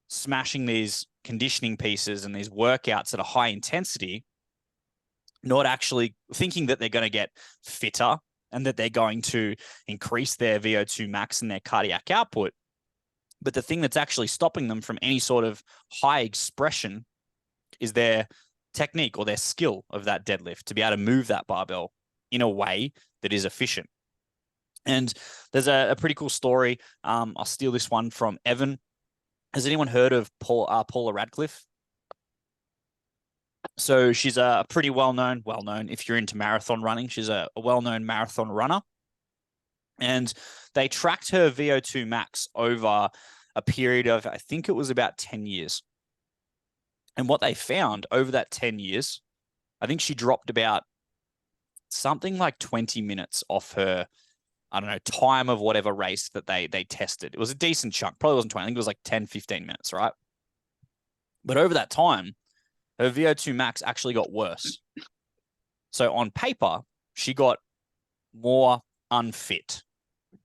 smashing these conditioning pieces and these workouts at a high intensity, not actually thinking that they're going to get fitter and that they're going to increase their VO2 max and their cardiac output. But the thing that's actually stopping them from any sort of high expression is their technique or their skill of that deadlift to be able to move that barbell in a way that is efficient. And there's a pretty cool story. I'll steal this one from Evan. Has anyone heard of Paula Radcliffe? So she's a pretty well-known, if you're into marathon running, she's a well-known marathon runner. And they tracked her VO2 max over a period of, I think it was about 10 years. And what they found over that 10 years, I think she dropped about something like 20 minutes off her, time of whatever race that they tested. It was a decent chunk. Probably wasn't 20. I think it was like 10, 15 minutes, right? But over that time, her VO2 max actually got worse. So on paper, she got more unfit,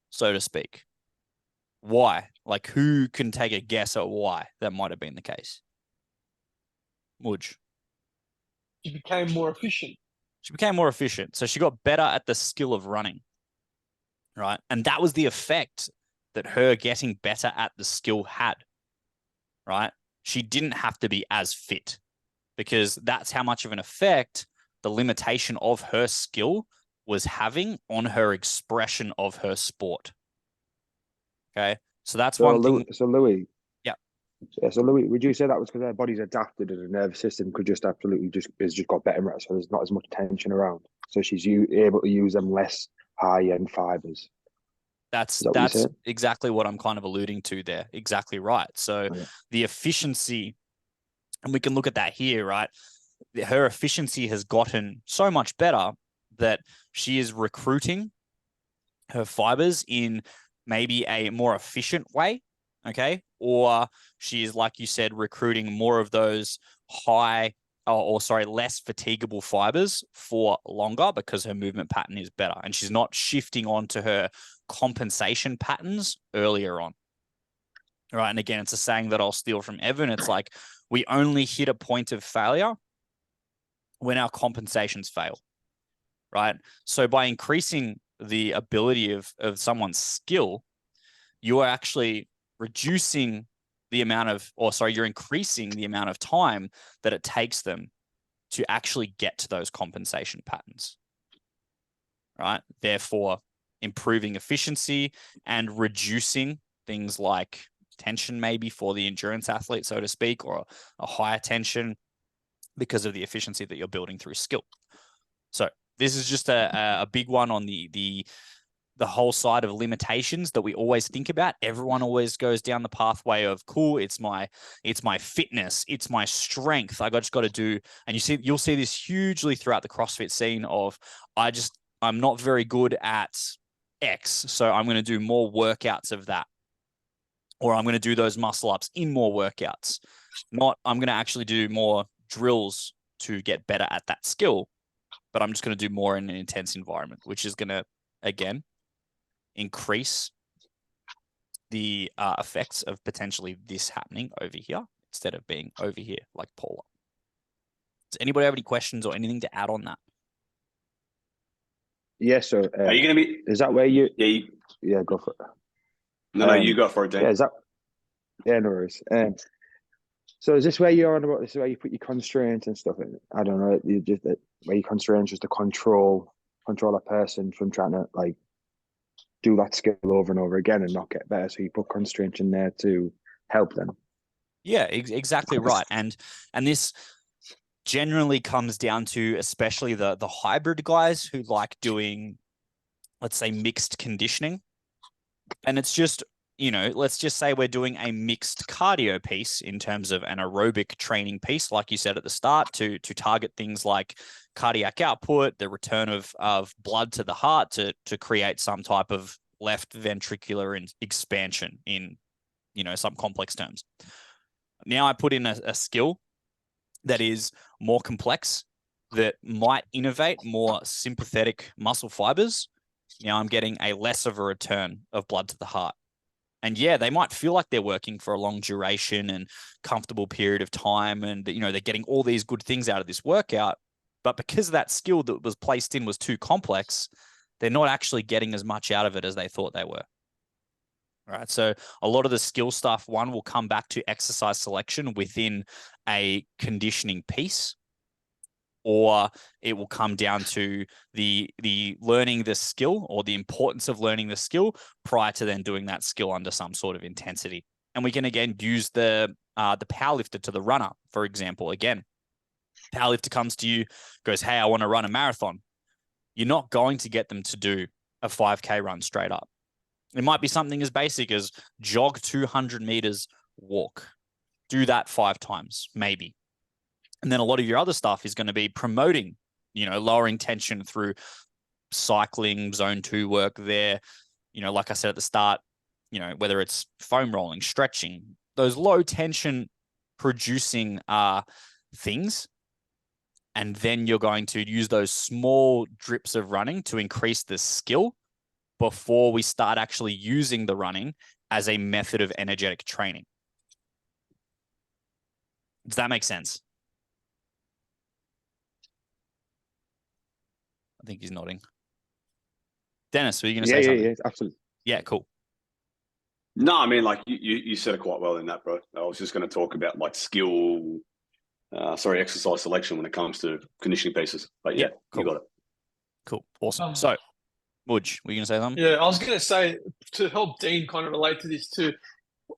so to speak. Why? Like, who can take a guess at why that might have been the case? Mudge? She became more efficient. She became more efficient. So she got better at the skill of running, right? And that was the effect that her getting better at the skill had, right? She didn't have to be as fit, because that's how much of an effect the limitation of her skill was having on her expression of her sport. Okay. So that's one thing. So Louis. Yeah. Yeah, so Louis, would you say that was because their body's adapted and the nervous system could just absolutely has just got better at it, so there's not as much tension around. So she's able to use them less high-end fibers. That's what exactly what I'm kind of alluding to there. Exactly right. So the efficiency, and we can look at that here, right? Her efficiency has gotten so much better that she is recruiting her fibers in maybe a more efficient way, okay? Or she is, like you said, recruiting more of those less fatigable fibers for longer because her movement pattern is better, and she's not shifting on to her compensation patterns earlier on. All right. And again, it's a saying that I'll steal from Evan. It's like, we only hit a point of failure when our compensations fail, right? So by increasing the ability of someone's skill, you are actually reducing the amount of, you're increasing the amount of time that it takes them to actually get to those compensation patterns, right? Therefore, improving efficiency and reducing things like tension, maybe for the endurance athlete, so to speak, or a higher tension because of the efficiency that you're building through skill. So this is just a big one on the whole side of limitations that we always think about. Everyone always goes down the pathway of, cool, it's my fitness, it's my strength. I just got to do, and you'll see this hugely throughout the CrossFit scene of, I'm not very good at X, so I'm going to do more workouts of that. Or I'm going to do those muscle ups in more workouts. Not, I'm going to actually do more drills to get better at that skill, but I'm just going to do more in an intense environment, which is going to, again, increase the effects of potentially this happening over here instead of being over here like Paula. Does anybody have any questions or anything to add on that? Yeah, so are you going to be? Is that where you? Yeah, go for it. No, you go for it, Dan. No worries. So is this where you're on about? This is where you put your constraints and stuff in? I don't know. Where your constraints just to control a person from trying to like do that skill over and over again and not get better. So you put constraints in there to help them. Yeah, exactly right. And this generally comes down to especially the hybrid guys who like doing, let's say, mixed conditioning. And it's just, let's just say we're doing a mixed cardio piece in terms of an aerobic training piece, like you said at the start, to target things like cardiac output, the return of blood to the heart to create some type of left ventricular expansion in, some complex terms. Now I put in a skill that is more complex, that might innovate more sympathetic muscle fibers. Now I'm getting a less of a return of blood to the heart. And yeah, they might feel like they're working for a long duration and comfortable period of time, and they're getting all these good things out of this workout. But because that skill that was placed in was too complex, they're not actually getting as much out of it as they thought they were. Right. So a lot of the skill stuff, one, will come back to exercise selection within a conditioning piece, or it will come down to the learning the skill, or the importance of learning the skill prior to then doing that skill under some sort of intensity. And we can again use the powerlifter to the runner, for example. Again, powerlifter comes to you, goes, hey, I want to run a marathon. You're not going to get them to do a 5K run straight up. It might be something as basic as jog 200 meters, walk. Do that 5 times, maybe. And then a lot of your other stuff is going to be promoting, lowering tension through cycling, zone 2 work there. Like I said at the start, whether it's foam rolling, stretching, those low tension producing things. And then you're going to use those small drips of running to increase the skill before we start actually using the running as a method of energetic training. Does that make sense? I think he's nodding. Dennis, were you going to Yeah, say yeah, something? yeah, absolutely. Yeah, cool. No, I mean, like you said it quite well in that, bro. I was just going to talk about like exercise selection when it comes to conditioning pieces. But yeah, cool. you got it. Cool. Awesome. So, Mudge, were you going to say something? Yeah, I was going to say, to help Dean kind of relate to this too,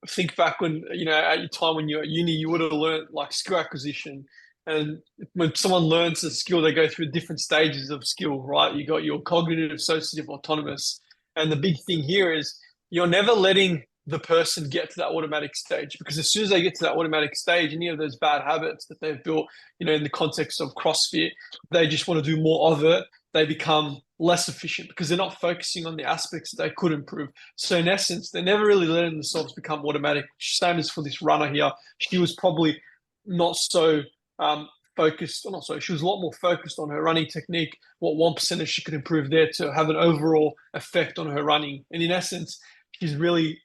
think back when, at your time when you were at uni, you would have learned like skill acquisition. And when someone learns a skill, they go through different stages of skill, right? You got your cognitive, associative, autonomous. And the big thing here is you're never letting the person get to that automatic stage, because as soon as they get to that automatic stage, any of those bad habits that they've built, in the context of CrossFit, they just want to do more of it. They become less efficient because they're not focusing on the aspects that they could improve. So in essence, they're never really letting themselves become automatic. Same as for this runner here. She was probably not so focused, or not so, she was a lot more focused on her running technique, what 1% she could improve there to have an overall effect on her running. And in essence, she's really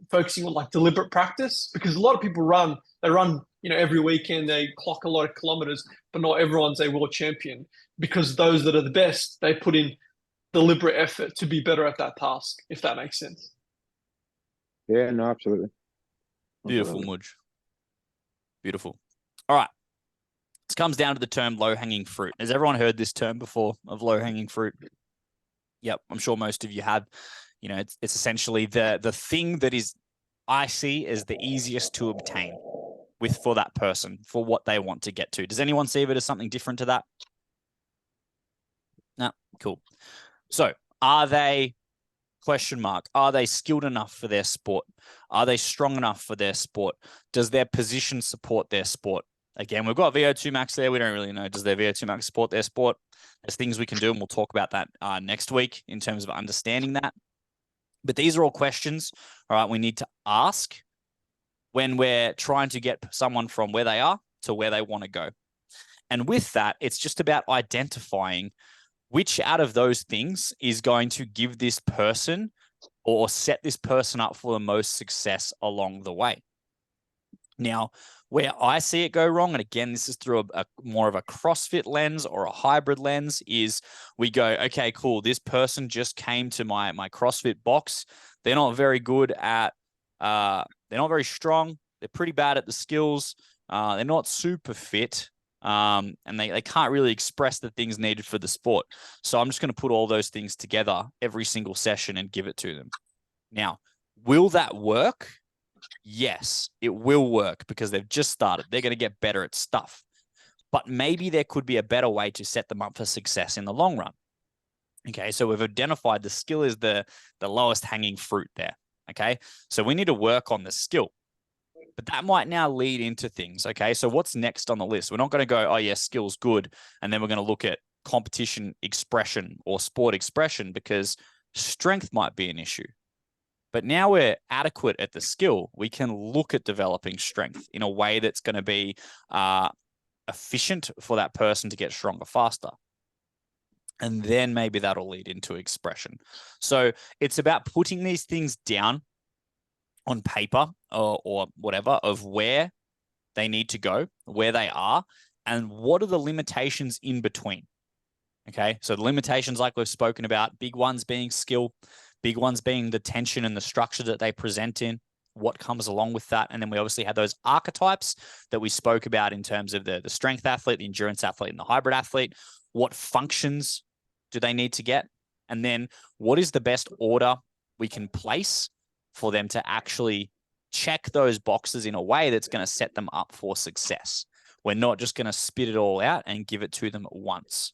focusing on like deliberate practice, because a lot of people run every weekend, they clock a lot of kilometers, but not everyone's a world champion, because those that are the best, they put in deliberate effort to be better at that task, if that makes sense. Yeah, no, absolutely. Beautiful, Mudge. Beautiful. All right. This comes down to the term low-hanging fruit. Has everyone heard this term before of low-hanging fruit? Yep, I'm sure most of you have. It's essentially the thing that is, I see as the easiest to obtain for that person, for what they want to get to. Does anyone see it as something different to that? No, cool. So are they, question mark, are they skilled enough for their sport? Are they strong enough for their sport? Does their position support their sport? Again, we've got VO2 max there. We don't really know. Does their VO2 max support their sport? There's things we can do, and we'll talk about that next week in terms of understanding that. But these are all questions, all right, we need to ask when we're trying to get someone from where they are to where they want to go. And with that, it's just about identifying which out of those things is going to give this person or set this person up for the most success along the way. Now, where I see it go wrong, and again, this is through a more of a CrossFit lens or a hybrid lens, is we go, okay, cool, this person just came to my CrossFit box. They're not very good at, they're not very strong. They're pretty bad at the skills. They're not super fit. And they can't really express the things needed for the sport. So I'm just going to put all those things together every single session and give it to them. Now, will that work? Yes, it will work because they've just started. They're going to get better at stuff. But maybe there could be a better way to set them up for success in the long run. Okay, so we've identified the skill is the lowest hanging fruit there. Okay, so we need to work on the skill. But that might now lead into things. Okay, so what's next on the list? We're not going to go, oh, yeah, skill's good. And then we're going to look at competition expression or sport expression, because strength might be an issue. But now we're adequate at the skill, we can look at developing strength in a way that's going to be efficient for that person to get stronger faster. And then maybe that'll lead into expression. So it's about putting these things down on paper or whatever of where they need to go, where they are, and what are the limitations in between. Okay, so the limitations, like we've spoken about, big ones being skill, big ones being the tension and the structure that they present in, what comes along with that. And then we obviously have those archetypes that we spoke about in terms of the strength athlete, the endurance athlete, and the hybrid athlete. What functions do they need to get? And then what is the best order we can place for them to actually check those boxes in a way that's going to set them up for success? We're not just going to spit it all out and give it to them at once.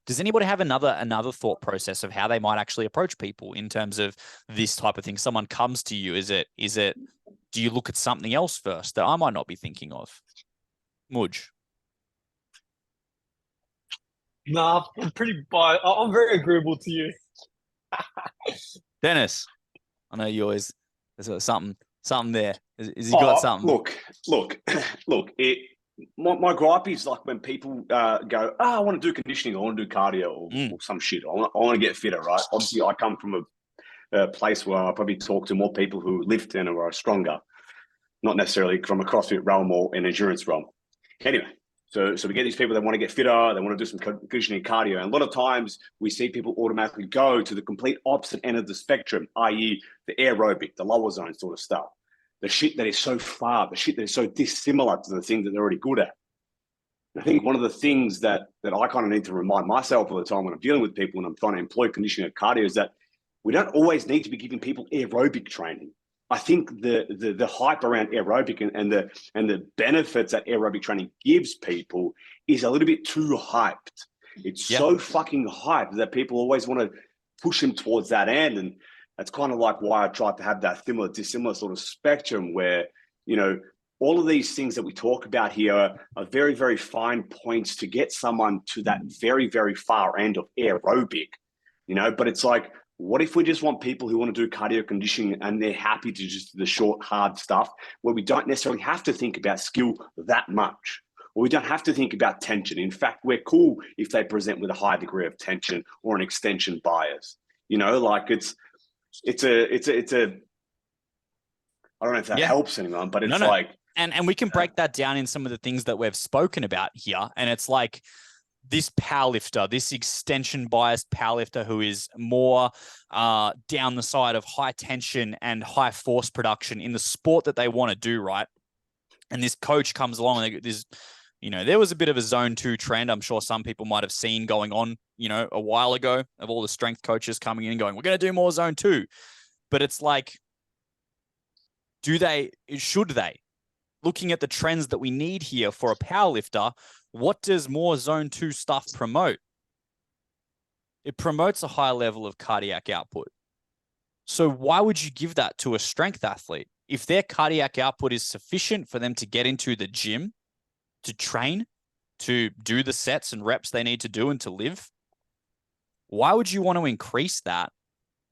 Does anybody have another thought process of how they might actually approach people in terms of this type of thing? Someone comes to you, is it, do you look at something else first that I might not be thinking of? Mudge. Nah, I'm I'm very agreeable to you. Dennis, I know you always, there's something there. Has he got something? Look. My gripe is like when people go, I want to do conditioning, I want to do cardio or some shit. I want to get fitter, right? Obviously, I come from a place where I probably talk to more people who lift and are stronger, not necessarily from a CrossFit realm or an endurance realm. Anyway, So we get these people that want to get fitter, they want to do some conditioning cardio. And a lot of times we see people automatically go to the complete opposite end of the spectrum, i.e. the aerobic, the lower zone sort of stuff. The shit that is so far, the shit that is so dissimilar to the thing that they're already good at. I think one of the things that I kind of need to remind myself all the time when I'm dealing with people and I'm trying to employ conditioning at cardio is that we don't always need to be giving people aerobic training. I think the hype around aerobic and the benefits that aerobic training gives people is a little bit too hyped. It's so fucking hyped that people always want to push them towards that end. And that's kind of like why I tried to have that dissimilar sort of spectrum where, you know, all of these things that we talk about here are very, very fine points to get someone to that very, very far end of aerobic, you know, but it's like, what if we just want people who want to do cardio conditioning and they're happy to just do the short, hard stuff where we don't necessarily have to think about skill that much, or we don't have to think about tension. In fact, we're cool if they present with a high degree of tension or an extension bias. You know, like it's a I don't know if that helps anyone, but it's like, and we can break that down in some of the things that we've spoken about here. And it's like, this powerlifter, this extension biased powerlifter who is more down the side of high tension and high force production in the sport that they want to do, right? And this coach comes along and there's, you know, there was a bit of a zone 2 trend. I'm sure some people might have seen going on, you know, a while ago of all the strength coaches coming in and going, we're going to do more zone 2. But it's like, should they? Looking at the trends that we need here for a powerlifter, what does more zone 2 stuff promote? It promotes a high level of cardiac output. So why would you give that to a strength athlete? If their cardiac output is sufficient for them to get into the gym, to train, to do the sets and reps they need to do and to live, why would you want to increase that?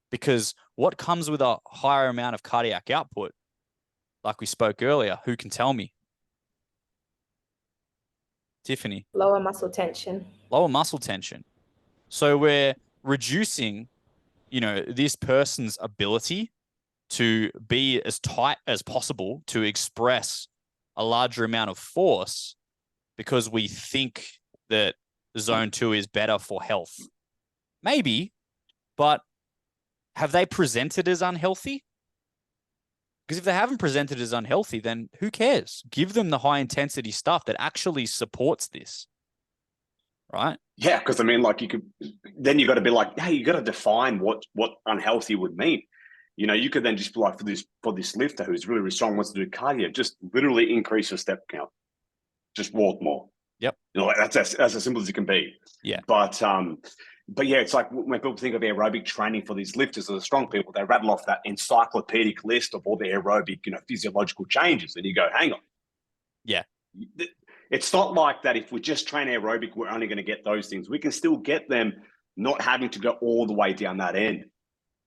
Because what comes with a higher amount of cardiac output? Like we spoke earlier, who can tell me? Tiffany. Lower muscle tension. Lower muscle tension. So we're reducing, you know, this person's ability to be as tight as possible to express a larger amount of force because we think that zone 2 is better for health. Maybe, but have they presented as unhealthy? Because if they haven't presented as unhealthy, then who cares? Give them the high intensity stuff that actually supports this, right? Yeah, because I mean, like you got to be like, hey, you got to define what unhealthy would mean. You know, you could then just be like, for this lifter who's really, really strong, wants to do cardio, just literally increase your step count, just walk more. Yep. You know, like that's as simple as it can be. Yeah. But yeah, it's like when people think of aerobic training for these lifters or the strong people, they rattle off that encyclopedic list of all the aerobic, you know, physiological changes. And you go, hang on. Yeah. It's not like that if we just train aerobic, we're only going to get those things. We can still get them not having to go all the way down that end.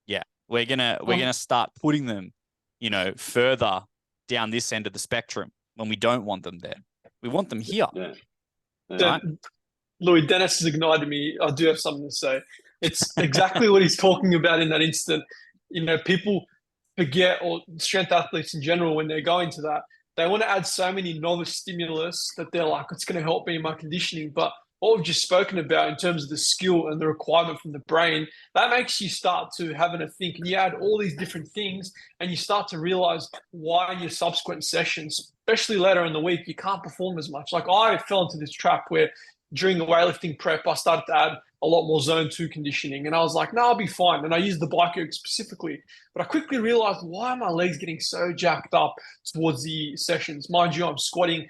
Yeah. We're gonna start putting them, you know, further down this end of the spectrum when we don't want them there. We want them here. Yeah. Right? Louis, Dennis has ignited me. I do have something to say. It's exactly what he's talking about in that instant. You know, people forget, or strength athletes in general, when they're going to that, they want to add so many novice stimulus that they're like, it's going to help me in my conditioning. But what we've just spoken about in terms of the skill and the requirement from the brain, that makes you start to having a think, and you add all these different things and you start to realize why in your subsequent sessions, especially later in the week, you can't perform as much. Like I fell into this trap where during the weightlifting prep, I started to add a lot more zone 2 conditioning. And I was like, no, I'll be fine. And I used the bike erg specifically. But I quickly realized, why are my legs getting so jacked up towards the sessions? Mind you, I'm squatting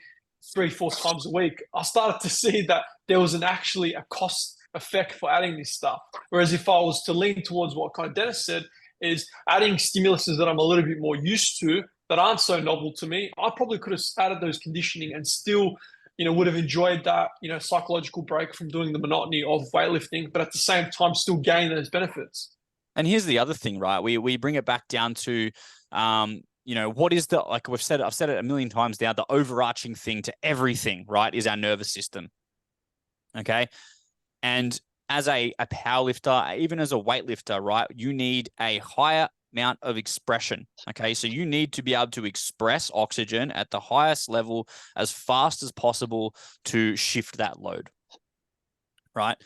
3-4 times a week. I started to see that there was actually a cost effect for adding this stuff. Whereas if I was to lean towards what kind of Dennis said, is adding stimuluses that I'm a little bit more used to, that aren't so novel to me, I probably could have added those conditioning and still, you know, would have enjoyed that, you know, psychological break from doing the monotony of weightlifting, but at the same time still gain those benefits. And here's the other thing, right? We bring it back down to, you know, what is like I've said it a million times now, the overarching thing to everything, right, is our nervous system. Okay. And as a power lifter, even as a weightlifter, right, you need a higher amount of expression. Okay. So you need to be able to express oxygen at the highest level as fast as possible to shift that load. Right.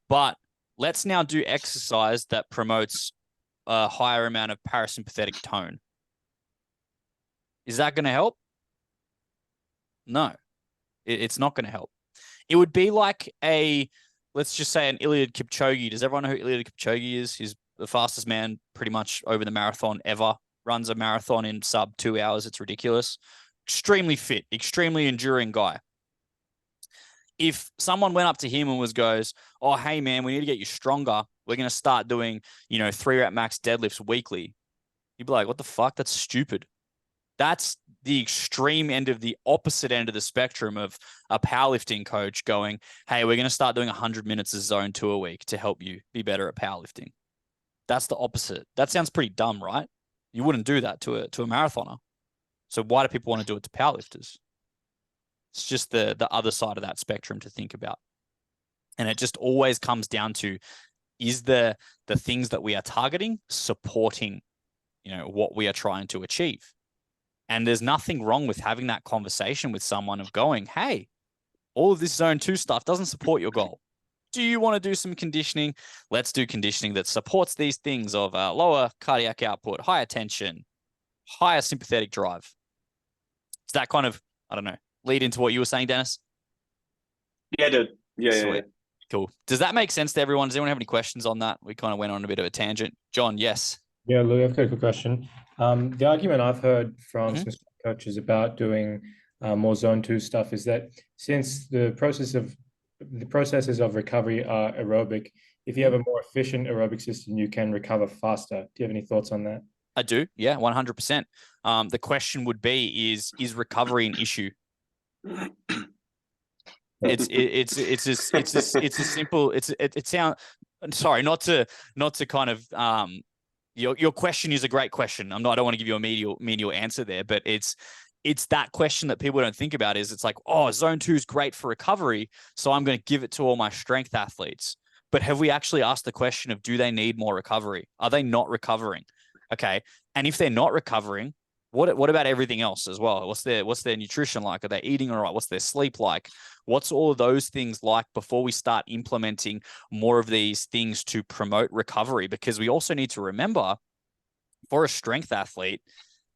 But let's now do exercise that promotes a higher amount of parasympathetic tone. Is that going to help? No, it's not going to help. It would be like let's just say an Eliud Kipchoge. Does everyone know who Eliud Kipchoge is? He's the fastest man pretty much over the marathon ever. Runs a marathon in sub 2 hours. It's ridiculous. Extremely fit, extremely enduring guy. If someone went up to him and goes, oh, hey, man, we need to get you stronger. We're going to start doing, 3-rep max deadlifts weekly. You'd be like, what the fuck? That's stupid. That's the extreme end of the opposite end of the spectrum of a powerlifting coach going, hey, we're going to start doing 100 minutes of zone 2 a week to help you be better at powerlifting. That's the opposite. That sounds pretty dumb, right? You wouldn't do that to a marathoner. So why do people want to do it to powerlifters? It's just the other side of that spectrum to think about. And it just always comes down to, is the things that we are targeting supporting, what we are trying to achieve? And there's nothing wrong with having that conversation with someone of going, hey, all of this zone 2 stuff doesn't support your goal. Do you want to do some conditioning? Let's do conditioning that supports these things of lower cardiac output, higher tension, higher sympathetic drive. Does that kind of, I don't know, lead into what you were saying, Dennis? Yeah, dude. Yeah, Sweet. yeah. Cool. Does that make sense to everyone? Does anyone have any questions on that? We kind of went on a bit of a tangent. John, yes. Yeah, Louis, I've got a quick question. The argument I've heard from some coaches about doing more zone 2 stuff is that since the processes of recovery are aerobic, if you have a more efficient aerobic system, you can recover faster. Do you have any thoughts on that? I do. Yeah, 100%. The question would be, is recovery an issue? It's as simple. It sounds, sorry, not to kind of, your question is a great question. I don't want to give you a medial answer there, but it's that question that people don't think about. Is it's like, oh, zone 2 is great for recovery, so I'm going to give it to all my strength athletes. But have we actually asked the question of, do they need more recovery? Are they not recovering? Okay. And if they're not recovering, what about everything else as well? What's their nutrition like? Are they eating all right? What's their sleep like? What's all of those things like before we start implementing more of these things to promote recovery? Because we also need to remember, for a strength athlete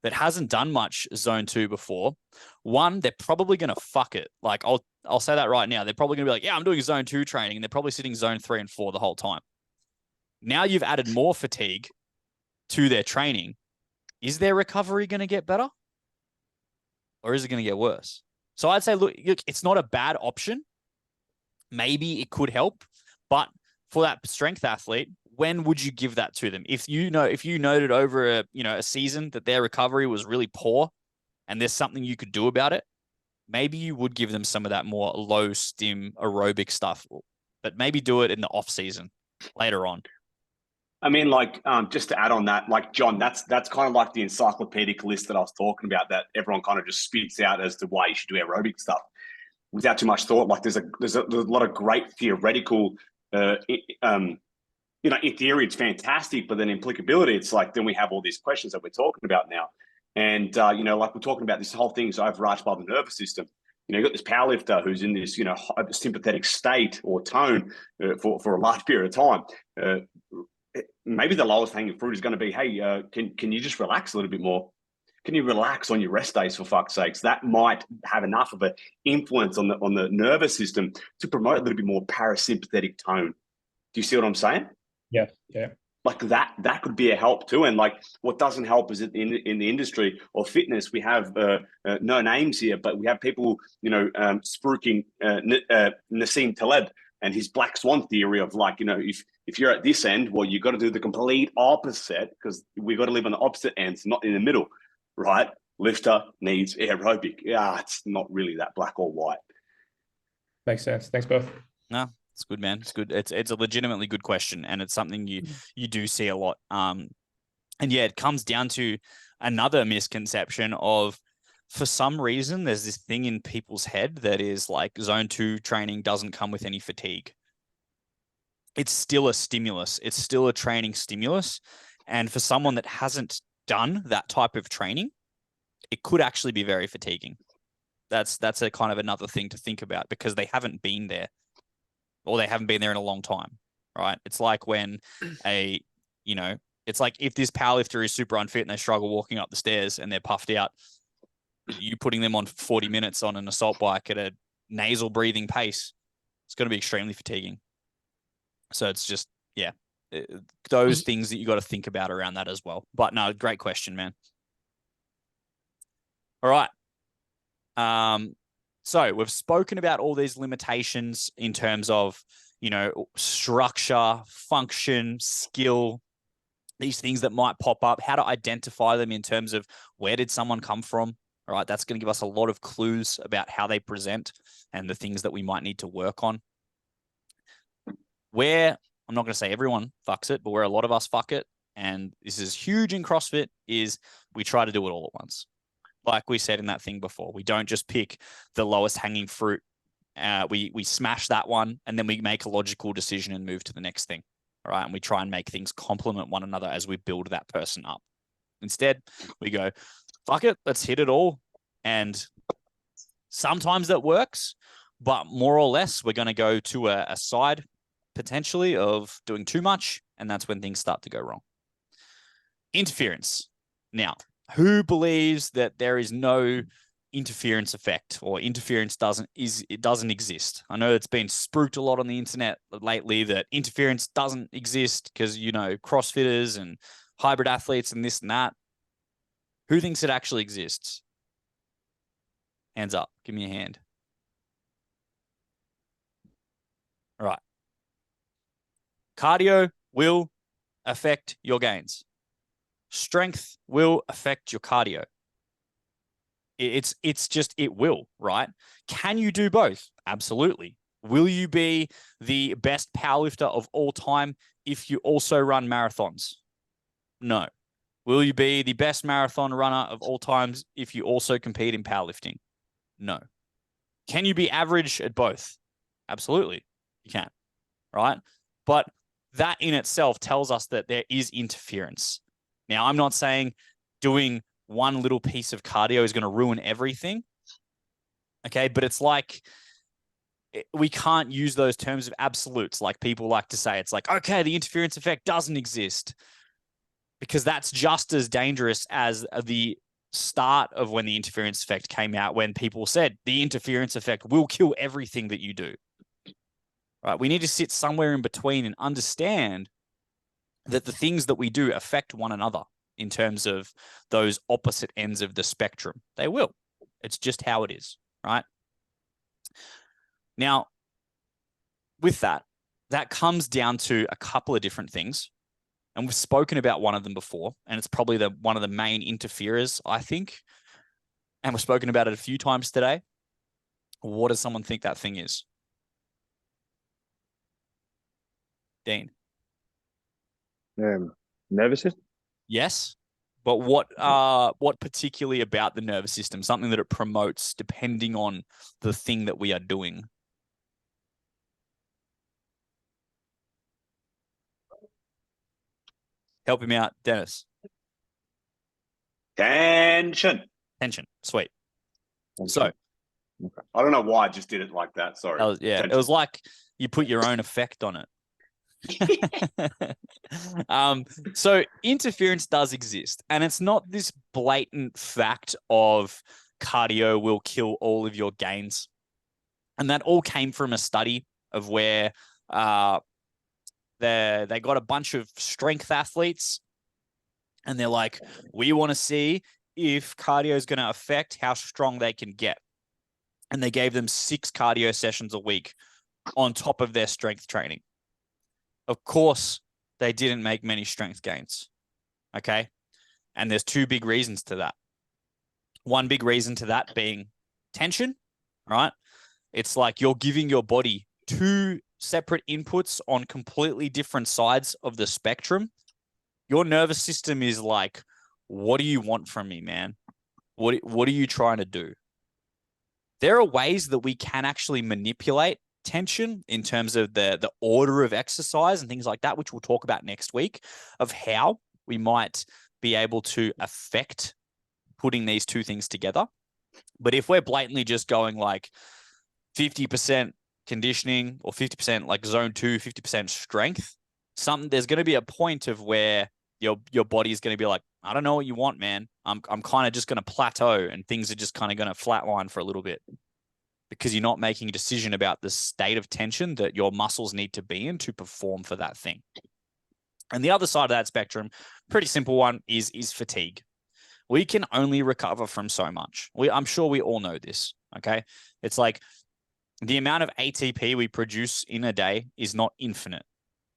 that hasn't done much zone 2 before, one, they're probably going to fuck it. Like I'll say that right now. They're probably going to be like, yeah, I'm doing zone 2 training. And they're probably sitting zone 3 and 4 the whole time. Now you've added more fatigue to their training. Is their recovery going to get better? Or is it going to get worse? So I'd say, look, it's not a bad option. Maybe it could help. But for that strength athlete, when would you give that to them? If you noted over a season that their recovery was really poor and there's something you could do about it, maybe you would give them some of that more low stim aerobic stuff, but maybe do it in the off season later on. I mean, like, just to add on that, like, John, that's kind of like the encyclopedic list that I was talking about that everyone kind of just spits out as to why you should do aerobic stuff without too much thought. Like, there's a lot of great theoretical, in theory, it's fantastic, but then in applicability, it's like, then we have all these questions that we're talking about now. And, like we're talking about, this whole thing is overarched by the nervous system. You've got this powerlifter who's in this, sympathetic state or tone for a large period of time. Maybe the lowest hanging fruit is going to be, hey, can you just relax a little bit more? Can you relax on your rest days, for fuck's sakes? That might have enough of an influence on the nervous system to promote a little bit more parasympathetic tone. Do you see what I'm saying? Yeah. Like that could be a help too. And like, what doesn't help is in the industry or fitness, we have no names here, but we have people, spruiking Nassim Taleb and his black swan theory of like, if you're at this end, well, you got to do the complete opposite, because we got to live on the opposite ends, not in the middle, right? Lifter needs aerobic. Yeah, it's not really that black or white. Makes sense. Thanks, both. No, it's good, man. It's good. It's a legitimately good question, and it's something you do see a lot. And yeah, it comes down to another misconception of, for some reason, there's this thing in people's head that is like zone 2 training doesn't come with any fatigue. It's still a stimulus. It's still a training stimulus. And for someone that hasn't done that type of training, it could actually be very fatiguing. That's a kind of another thing to think about because they haven't been there, or they haven't been there in a long time, right? It's like when it's like if this powerlifter is super unfit and they struggle walking up the stairs and they're puffed out, you putting them on 40 minutes on an assault bike at a nasal breathing pace, it's going to be extremely fatiguing. So it's just, those things that you got to think about around that as well. But no, great question, man. All right. So we've spoken about all these limitations in terms of, structure, function, skill, these things that might pop up, how to identify them in terms of where did someone come from. All right. That's going to give us a lot of clues about how they present and the things that we might need to work on. Where, I'm not going to say everyone fucks it, but where a lot of us fuck it, and this is huge in CrossFit, is we try to do it all at once. Like we said in that thing before, we don't just pick the lowest hanging fruit. We smash that one, and then we make a logical decision and move to the next thing. All right. And we try and make things complement one another as we build that person up. Instead, we go, fuck it, let's hit it all. And sometimes that works, but more or less, we're going to go to a side potentially of doing too much. And that's when things start to go wrong. Interference. Now, who believes that there is no interference effect, or interference doesn't exist? I know it's been spooked a lot on the internet lately that interference doesn't exist because, CrossFitters and hybrid athletes and this and that. Who thinks it actually exists? Hands up. Give me a hand. All right. Cardio will affect your gains. Strength will affect your cardio. It's just, it will, right? Can you do both? Absolutely. Will you be the best powerlifter of all time if you also run marathons? No. Will you be the best marathon runner of all times if you also compete in powerlifting? No. Can you be average at both? Absolutely. You can, right? But that in itself tells us that there is interference. Now, I'm not saying doing one little piece of cardio is going to ruin everything. Okay. But it's like, we can't use those terms of absolutes. Like people like to say, it's like, okay, the interference effect doesn't exist, because that's just as dangerous as the start of when the interference effect came out, when people said the interference effect will kill everything that you do. Right? We need to sit somewhere in between and understand that the things that we do affect one another in terms of those opposite ends of the spectrum. They will. It's just how it is, right? Now, with that comes down to a couple of different things. And we've spoken about one of them before, and it's probably one of the main interferers, I think. And we've spoken about it a few times today. What does someone think that thing is? Dean? Nervous system? Yes. But what particularly about the nervous system? Something that it promotes depending on the thing that we are doing. Help him out, Dennis. Tension. Sweet. Tension. So, I don't know why I just did it like that. Sorry. It was like you put your own effect on it. So interference does exist, and it's not this blatant fact of cardio will kill all of your gains. And that all came from a study of where they got a bunch of strength athletes, and they're like, we want to see if cardio is going to affect how strong they can get. And they gave them 6 cardio sessions a week on top of their strength training. Of course, they didn't make many strength gains. Okay. And there's 2 big reasons to that. One big reason to that being tension, right? It's like you're giving your body 2 separate inputs on completely different sides of the spectrum. Your nervous system is like, what do you want from me, man? What are you trying to do? There are ways that we can actually manipulate tension in terms of the order of exercise and things like that, which we'll talk about next week, of how we might be able to affect putting these two things together. But if we're blatantly just going like 50% conditioning or 50% like zone 2, 50% strength, there's going to be a point of where your body is going to be like, I don't know what you want, man. I'm kind of just going to plateau, and things are just kind of going to flatline for a little bit, because you're not making a decision about the state of tension that your muscles need to be in to perform for that thing. And the other side of that spectrum, pretty simple one, is fatigue. We can only recover from so much. I'm sure we all know this, okay? It's like the amount of ATP we produce in a day is not infinite.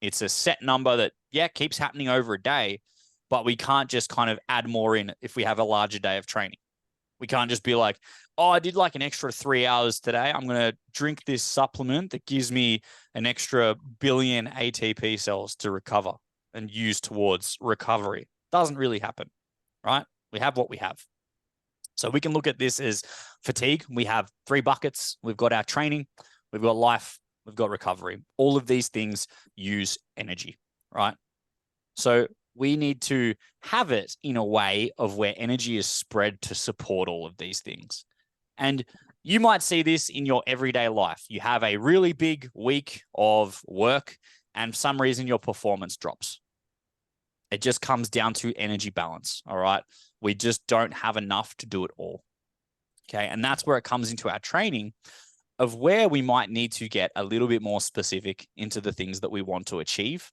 It's a set number that, keeps happening over a day, but we can't just kind of add more in if we have a larger day of training. We can't just be like, oh, I did like an extra 3 hours today. I'm going to drink this supplement that gives me an extra billion ATP cells to recover and use towards recovery. Doesn't really happen, right? We have what we have. So we can look at this as fatigue. We have 3 buckets. We've got our training, we've got life, we've got recovery. All of these things use energy, right? So we need to have it in a way of where energy is spread to support all of these things. And you might see this in your everyday life. You have a really big week of work, and for some reason your performance drops. It just comes down to energy balance, all right? We just don't have enough to do it all, okay? And that's where it comes into our training of where we might need to get a little bit more specific into the things that we want to achieve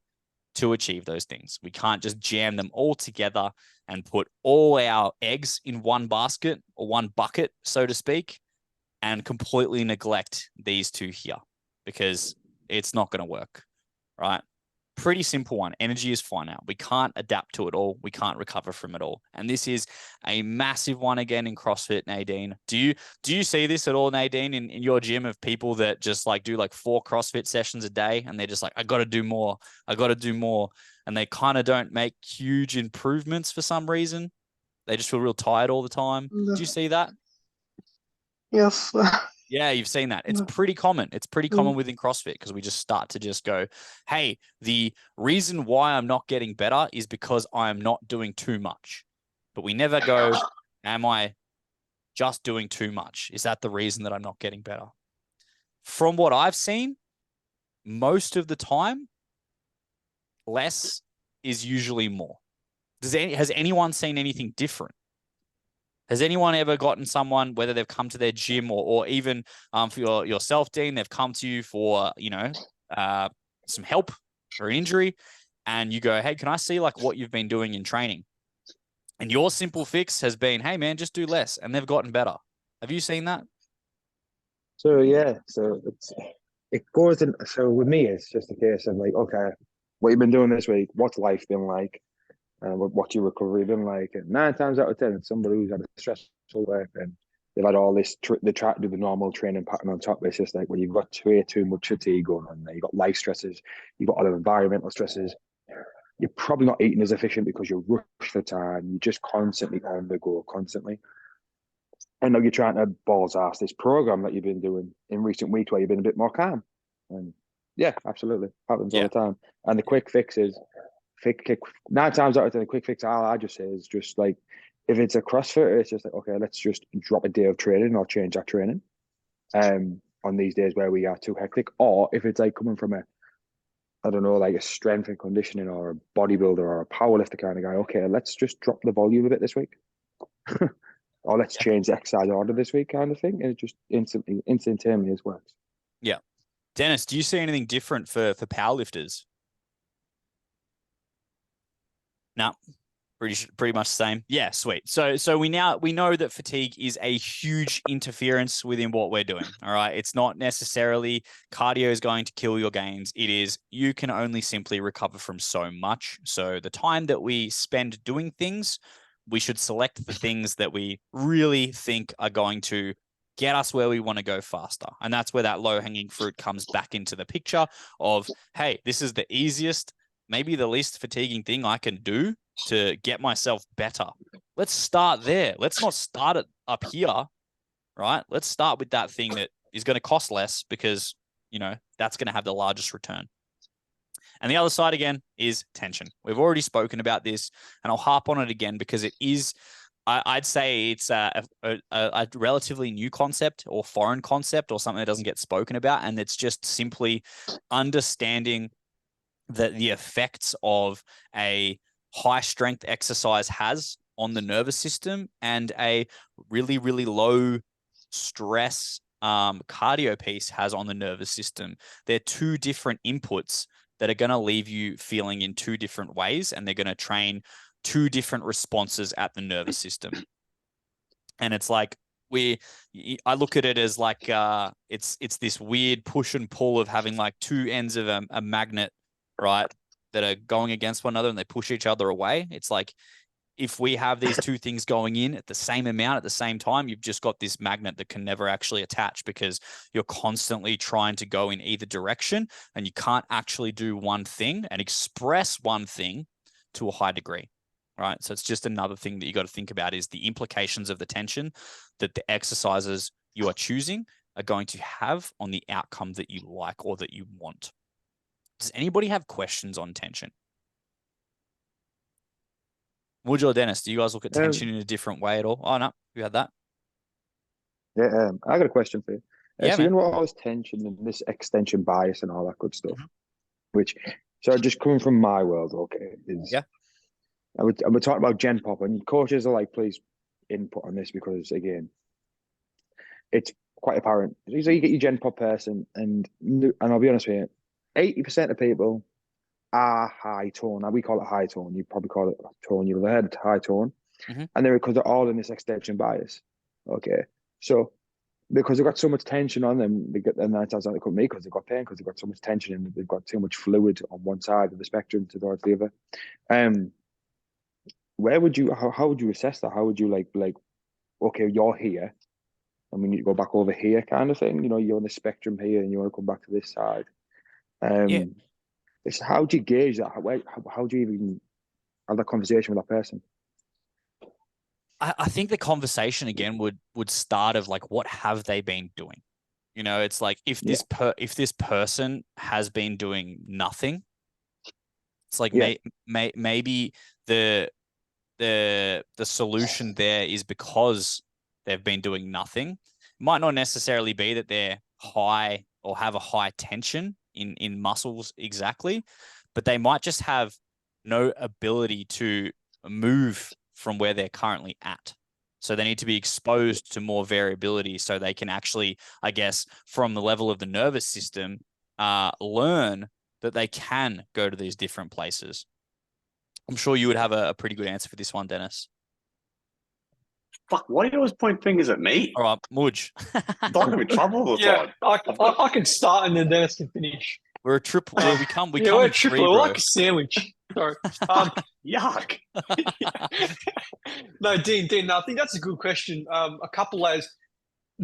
those things. We can't just jam them all together and put all our eggs in one basket or one bucket, so to speak, and completely neglect these two here, because it's not going to work, right? Pretty simple one. Energy is finite. We can't adapt to it all. We can't recover from it all. And this is a massive one again in CrossFit, Nadine. Do you see this at all, Nadine, in your gym, of people that just like do like 4 CrossFit sessions a day, and they're just like, I got to do more. I got to do more. And they kind of don't make huge improvements for some reason. They just feel real tired all the time. Do you see that? Yes. Yeah, you've seen that. It's pretty common. It's pretty common within CrossFit, because we just start to just go, hey, the reason why I'm not getting better is because I'm not doing too much. But we never go, am I just doing too much? Is that the reason that I'm not getting better? From what I've seen, most of the time, less is usually more. Has anyone seen anything different? Has anyone ever gotten someone, whether they've come to their gym or even for yourself, Dean, they've come to you for, some help or an injury, and you go, hey, can I see like what you've been doing in training? And your simple fix has been, hey, man, just do less, and they've gotten better. Have you seen that? So it goes in. So with me, it's just a case of like, okay, what you've been doing this week, what's life been like? What's your recovery been like? And 9 times out of 10, somebody who's had a stressful work and they've had all this, they try to do the normal training pattern on top. It's just like when you've got too much fatigue going on, you've got life stresses, you've got other environmental stresses. You're probably not eating as efficient because you're rushed for time. You're just constantly on the go, constantly. And now you're trying to balls ass this program that you've been doing in recent weeks where you've been a bit more calm. And yeah, absolutely, happens all the time. And the quick fix is. 9 times out of 10, the quick fix I just say is just like, if it's a CrossFitter, it's just like, okay, let's just drop a day of training or change our training on these days where we are too hectic. Or if it's like coming from like a strength and conditioning or a bodybuilder or a powerlifter kind of guy, okay, let's just drop the volume a bit this week. Or let's change the exercise order this week kind of thing. And it just instantaneously works. Yeah. Dennis, do you see anything different for powerlifters? No, pretty much the same. Yeah, sweet. So we know that fatigue is a huge interference within what we're doing. All right. It's not necessarily cardio is going to kill your gains. It is, you can only simply recover from so much. So the time that we spend doing things, we should select the things that we really think are going to get us where we want to go faster. And that's where that low-hanging fruit comes back into the picture of, hey, this is the easiest, maybe the least fatiguing thing I can do to get myself better. Let's start there. Let's not start it up here, right? Let's start with that thing that is going to cost less, because, that's going to have the largest return. And the other side again is tension. We've already spoken about this, and I'll harp on it again because it is, I'd say it's a relatively new concept or foreign concept or something that doesn't get spoken about. And it's just simply understanding the effects of a high strength exercise has on the nervous system and a really, really low stress cardio piece has on the nervous system. They're two different inputs that are going to leave you feeling in two different ways, and they're going to train two different responses at the nervous system. And it's like I look at it as like it's this weird push and pull of having like two ends of a magnet, right, that are going against one another and they push each other away. It's like if we have these two things going in at the same amount at the same time, you've just got this magnet that can never actually attach because you're constantly trying to go in either direction and you can't actually do one thing and express one thing to a high degree, right? So it's just another thing that you got to think about is the implications of the tension that the exercises you are choosing are going to have on the outcome that you like or that you want. Does anybody have questions on tension? Would you or Dennis, do you guys look at tension in a different way at all? Oh, no, you had that. Yeah, I got a question for you. Yeah, so you know what all this tension and this extension bias and all that good stuff, which, so just coming from my world, okay, is we're talking about Gen Pop, and coaches are like, please input on this because again, it's quite apparent. So you get your Gen Pop person, and I'll be honest with you, 80% of people are high tone. Now we call it high tone. You probably call it tone. You've heard of high tone, and because they're all in this extension bias. Okay, so because they've got so much tension on them, they get, and that's how they come me because they've got pain because they've got so much tension and they've got too much fluid on one side of the spectrum towards the other. Where would you? How would you assess that? How would you like? Okay, you're here, and we need to go back over here, kind of thing. You know, you're on the spectrum here, and you want to come back to this side. It's how do you gauge that? How do you even have that conversation with that person? I think the conversation again would start of like, what have they been doing? You know, it's like if this person has been doing nothing, it's like maybe the solution there is because they've been doing nothing. It might not necessarily be that they're high or have a high tension in muscles exactly, but they might just have no ability to move from where they're currently at. So they need to be exposed to more variability so they can actually, I guess, from the level of the nervous system, learn that they can go to these different places. I'm sure you would have a pretty good answer for this one, Dennis. Fuck, why do you always point fingers at me? All right, Mudge. I'm in trouble all the time. I can start and then Dennis can finish. We're a triple. We come we're in triple. three, bro. We're like a sandwich. Sorry. Yuck. No, Dean, I think that's a good question. A couple layers.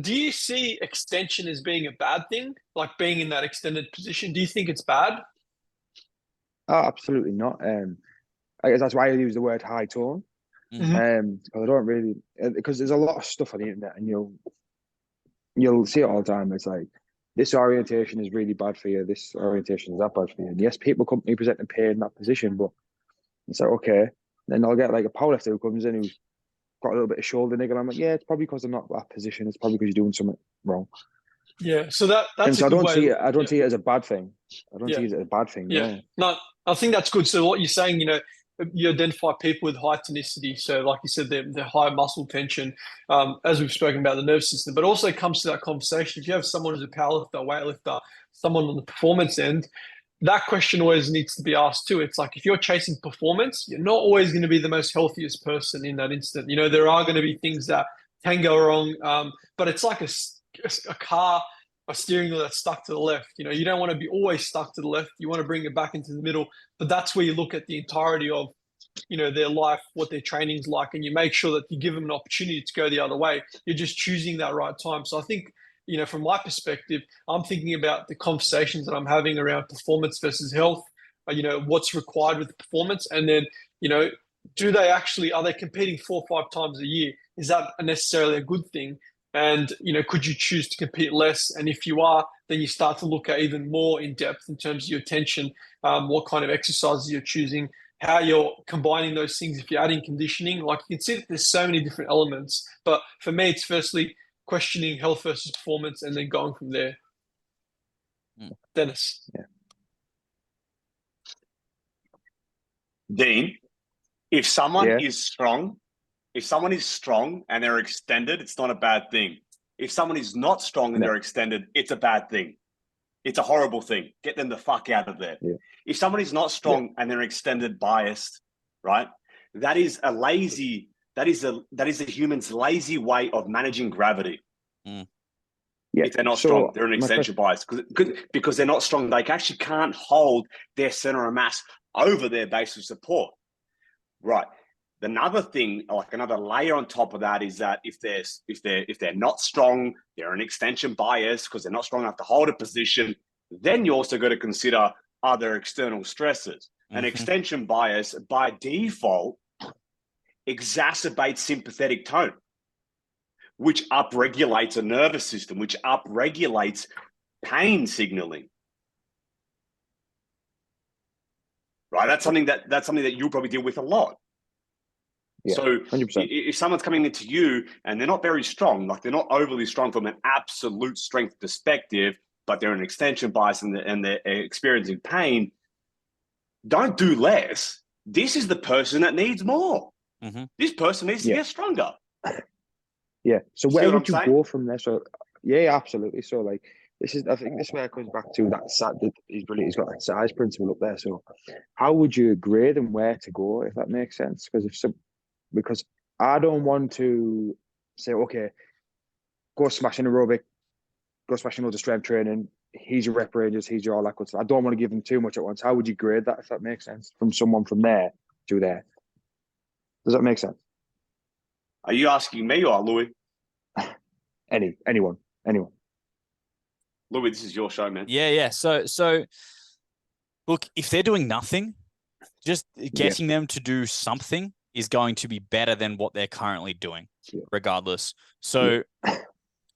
Do you see extension as being a bad thing? Like being in that extended position? Do you think it's bad? Oh, absolutely not. I guess that's why I use the word high tone. Because I don't really, because there's a lot of stuff on the internet, and you'll see it all the time. It's like, this orientation is really bad for you. This orientation is that bad for you. And yes, people come to me presenting pain in that position, but it's like, okay. Then I'll get like a powerlifter who comes in who's got a little bit of shoulder niggle. I'm like, yeah, it's probably because I'm not that position. It's probably because you're doing something wrong. Yeah, so that's. So I don't see it as a bad thing. I don't see it as a bad thing. Yeah, no, I think that's good. So what you're saying, you identify people with high tonicity. So like you said, they're high muscle tension, as we've spoken about the nervous system, but also it comes to that conversation. If you have someone who's a powerlifter, weightlifter, someone on the performance end, that question always needs to be asked too. It's like, if you're chasing performance, you're not always going to be the most healthiest person in that instant. There are going to be things that can go wrong, but it's like a car, a steering wheel that's stuck to the left. You don't want to be always stuck to the left. You want to bring it back into the middle. But that's where you look at the entirety of, their life, what their training's like, and you make sure that you give them an opportunity to go the other way. You're just choosing that right time. So I think, from my perspective, I'm thinking about the conversations that I'm having around performance versus health, what's required with performance. And then, are they competing 4 or 5 times a year? Is that necessarily a good thing? And, could you choose to compete less? And if you are, then you start to look at even more in depth in terms of your tension, what kind of exercises you're choosing, how you're combining those things. If you're adding conditioning, like you can see that there's so many different elements. But for me, it's firstly questioning health versus performance and then going from there. Dennis. Yeah. Dean, if someone Yeah. is strong, and they're extended, it's not a bad thing. If someone is not strong and No. they're extended, it's a bad thing. It's a horrible thing. Get them the fuck out of there. Yeah. If someone is not strong and they're extended biased, right? That is a human's lazy way of managing gravity. Yeah. If they're not So strong, they're an my extension bias. Because they're not strong, they actually can't hold their center of mass over their base of support. Right. Another thing, like another layer on top of that, is that if they're not strong, they're an extension bias because they're not strong enough to hold a position. Then you also got to consider other external stresses. An extension bias by default exacerbates sympathetic tone, which upregulates a nervous system, which upregulates pain signaling. Right? That's something that you'll probably deal with a lot. Yeah, So 100%. if someone's coming into you and they're not very strong, like they're not overly strong from an absolute strength perspective, but they're an extension bias and they're experiencing pain, don't do less. This is the person that needs more. This person needs to get stronger. Yeah. So See where what would I'm you saying? go from there? So yeah, absolutely. So like I think this is where it comes back to that he's brilliant. He's got that size principle up there. So how would you grade and where to go, if that makes sense? Because I don't want to say, okay, go smashing aerobic, go smashing loads of strength training. He's your rep ranges, he's your all that good stuff. I don't want to give them too much at once. How would you grade that, if that makes sense? From someone from there to there. Does that make sense? Are you asking me or Louis? Anyone. Louis, this is your show, man. Yeah. So look, if they're doing nothing, just getting them to do something is going to be better than what they're currently doing, regardless. So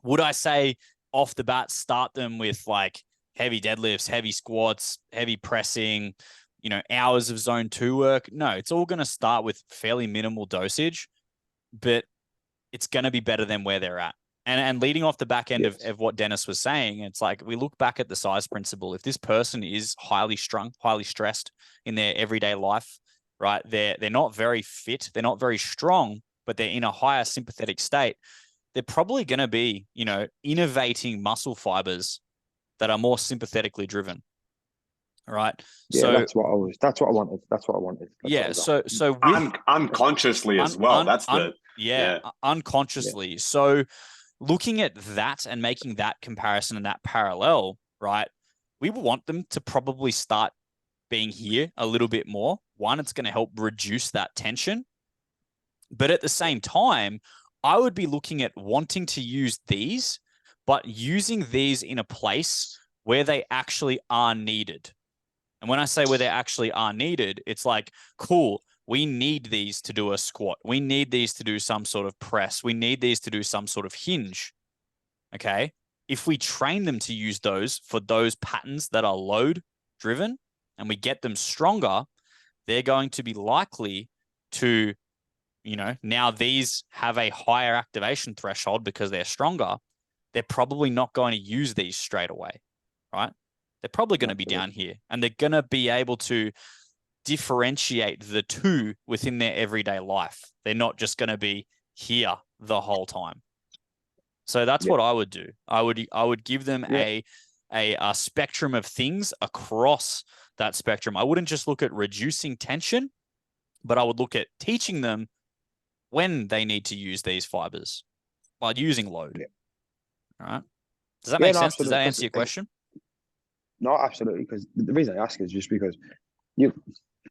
would I say off the bat, start them with like heavy deadlifts, heavy squats, heavy pressing, hours of zone 2 work? No, it's all going to start with fairly minimal dosage, but it's going to be better than where they're at. And leading off the back end of what Dennis was saying, it's like we look back at the size principle. If this person is highly strung, highly stressed in their everyday life, right? They're not very fit, they're not very strong, but they're in a higher sympathetic state. They're probably going to be, innovating muscle fibers that are more sympathetically driven. All right. Yeah, so that's what I wanted. So with unconsciously as well. Unconsciously. Yeah. So looking at that and making that comparison and that parallel, right? We want them to probably start being here a little bit more. One, it's going to help reduce that tension. But at the same time, I would be looking at wanting to use these, but using these in a place where they actually are needed. And when I say where they actually are needed, it's like, cool, we need these to do a squat. We need these to do some sort of press. We need these to do some sort of hinge. Okay. If we train them to use those for those patterns that are load driven and we get them stronger, they're going to be likely to, now these have a higher activation threshold because they're stronger. They're probably not going to use these straight away, right? They're probably going to be down here and they're going to be able to differentiate the two within their everyday life. They're not just going to be here the whole time. So that's what I would do. I would give them a spectrum of things across that spectrum. I wouldn't just look at reducing tension, but I would look at teaching them when they need to use these fibers while using load. Yeah. All right. Does that make sense? Does that answer your question? No, absolutely. Because the reason I ask is just because if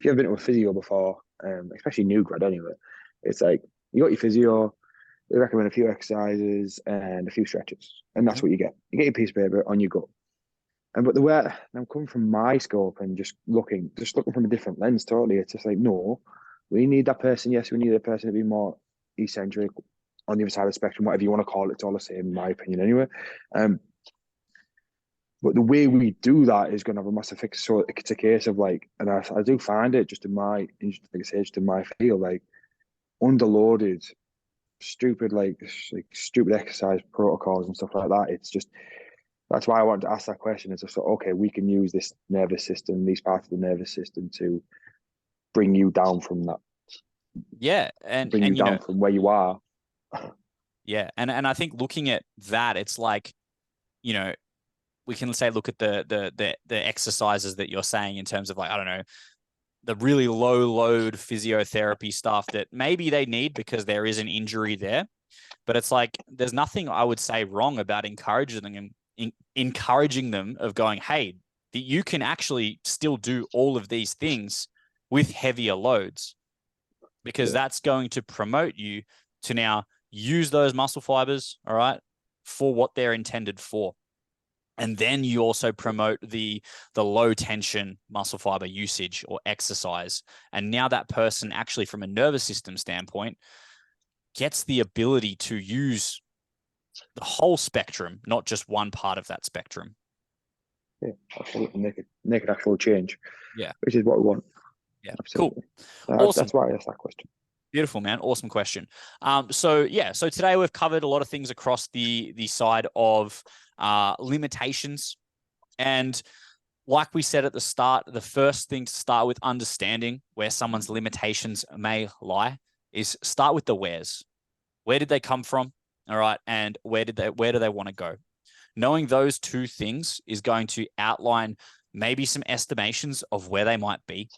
you've been to a physio before, especially new grad anyway, it's like you got your physio, they recommend a few exercises and a few stretches, and that's what you get. You get your piece of paper, on you go. But the way I'm coming from my scope and just looking from a different lens totally, it's just like, no, we need that person. Yes, we need a person to be more eccentric on the other side of the spectrum, whatever you want to call it. It's all the same, in my opinion, anyway. But the way we do that is going to have a massive fix. So it's a case of like, and I do find it just in my, like I say, just in my field, like underloaded, stupid, like stupid exercise protocols and stuff like that. It's just, that's why I wanted to ask that question. It's just like, okay, we can use this nervous system, these parts of the nervous system to bring you down from that. Yeah. Bring you down from where you are. Yeah. And I think looking at that, it's like, you know, we can say, look at the exercises that you're saying in terms of like, I don't know, the really low load physiotherapy stuff that maybe they need because there is an injury there. But it's like, there's nothing I would say wrong about encouraging them of going, hey, you can actually still do all of these things with heavier loads, because that's going to promote you to now use those muscle fibers, all right, for what they're intended for. And then you also promote the low tension muscle fiber usage or exercise. And now that person actually, from a nervous system standpoint, gets the ability to use the whole spectrum, not just one part of that spectrum. Yeah, absolutely. Make it actual change. Yeah. Which is what we want. Yeah. Absolutely. Cool. Awesome. That's why I asked that question. Beautiful, man. Awesome question. So today we've covered a lot of things across the side of limitations. And like we said at the start, the first thing to start with understanding where someone's limitations may lie is start with the wheres. Where did they come from? All right. And where do they want to go? Knowing those two things is going to outline maybe some estimations of where they might be,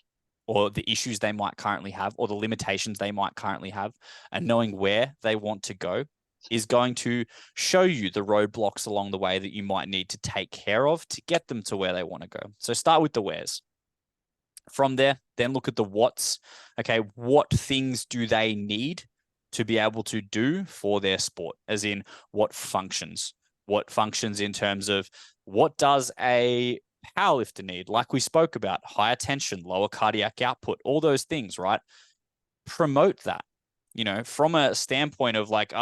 or the issues they might currently have, or the limitations they might currently have. And knowing where they want to go is going to show you the roadblocks along the way that you might need to take care of to get them to where they want to go. So start with the wheres. From there, then look at the whats. Okay, what things do they need to be able to do for their sport? As in, what functions? What functions in terms of what does a powerlifter need? Like we spoke about, higher tension, lower cardiac output, all those things, right? Promote that, from a standpoint of like,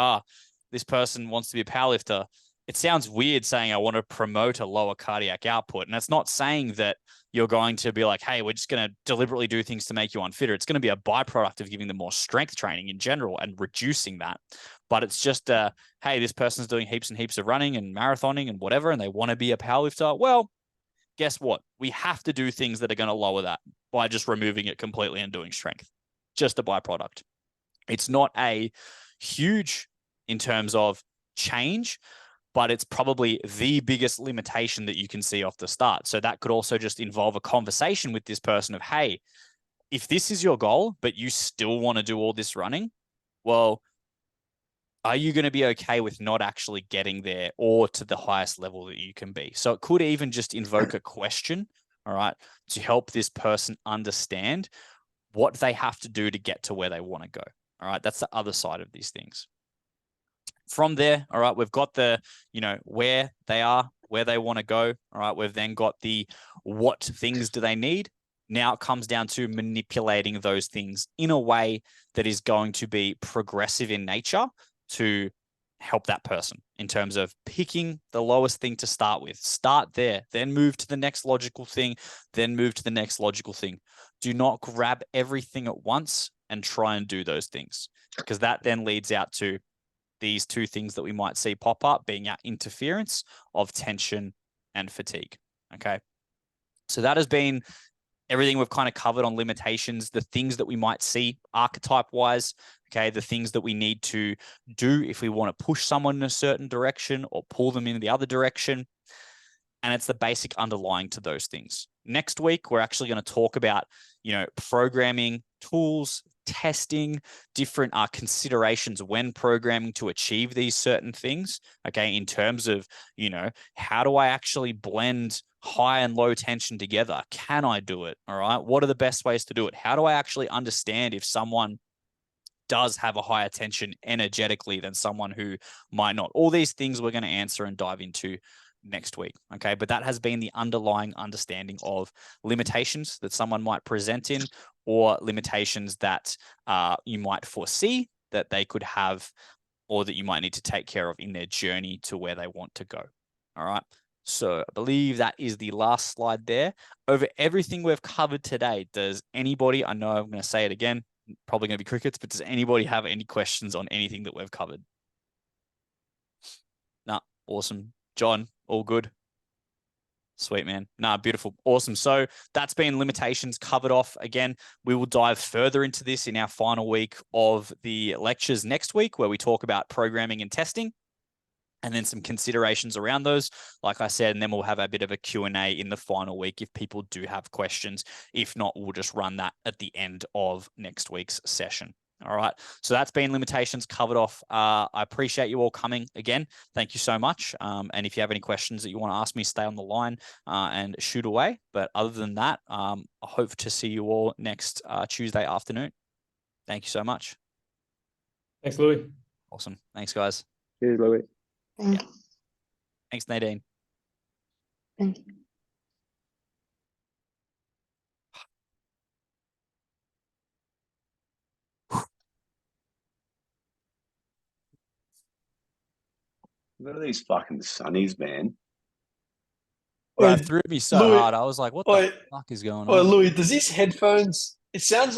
this person wants to be a powerlifter. It sounds weird saying I want to promote a lower cardiac output. And that's not saying that you're going to be like, hey, we're just going to deliberately do things to make you unfitter. It's going to be a byproduct of giving them more strength training in general and reducing that. But it's just, hey, this person's doing heaps and heaps of running and marathoning and whatever, and they want to be a powerlifter. Well, guess what? We have to do things that are going to lower that by just removing it completely and doing strength. Just a byproduct. It's not a huge in terms of change, but it's probably the biggest limitation that you can see off the start. So that could also just involve a conversation with this person of, hey, if this is your goal, but you still want to do all this running, well, are you going to be okay with not actually getting there or to the highest level that you can be? So it could even just invoke a question, all right, to help this person understand what they have to do to get to where they want to go. All right, that's the other side of these things. From there, all right, we've got the, where they are, where they want to go. All right, we've then got the what things do they need. Now it comes down to manipulating those things in a way that is going to be progressive in nature to help that person in terms of picking the lowest thing to start with. Start there, then move to the next logical thing, then move to the next logical thing. Do not grab everything at once and try and do those things, because that then leads out to these two things that we might see pop up, being our interference of tension and fatigue. Okay. So that has been everything we've kind of covered on limitations, the things that we might see archetype wise. Okay. The things that we need to do if we want to push someone in a certain direction or pull them in the other direction. And it's the basic underlying to those things. Next week, we're actually going to talk about, programming tools, testing, different considerations when programming to achieve these certain things. Okay. In terms of, how do I actually blend high and low tension together? Can I do it? All right. What are the best ways to do it? How do I actually understand if someone does have a higher tension energetically than someone who might not? All these things we're going to answer and dive into next week. Okay. But that has been the underlying understanding of limitations that someone might present in, or limitations that you might foresee that they could have, or that you might need to take care of in their journey to where they want to go. All right. So I believe that is the last slide there. Over everything we've covered today, does anybody, I know I'm going to say it again, probably going to be crickets, but does anybody have any questions on anything that we've covered? Nah, awesome. John, all good? Sweet, man. Nah, beautiful. Awesome. So that's been limitations covered off. Again, we will dive further into this in our final week of the lectures next week, where we talk about programming and testing, and then some considerations around those, like I said, and then we'll have a bit of a Q&A in the final week if people do have questions. If not, we'll just run that at the end of next week's session. All right. So that's been limitations covered off. I appreciate you all coming again. Thank you so much. And if you have any questions that you want to ask me, stay on the line and shoot away. But other than that, I hope to see you all next Tuesday afternoon. Thank you so much. Thanks, Louis. Awesome. Thanks, guys. Cheers, Louis. Thank you. Thanks, Nadine. Thank you. What are these fucking sunnies, man? That threw me so Louis, hard. I was like, what the fuck is going on? Louis, does these headphones, it sounds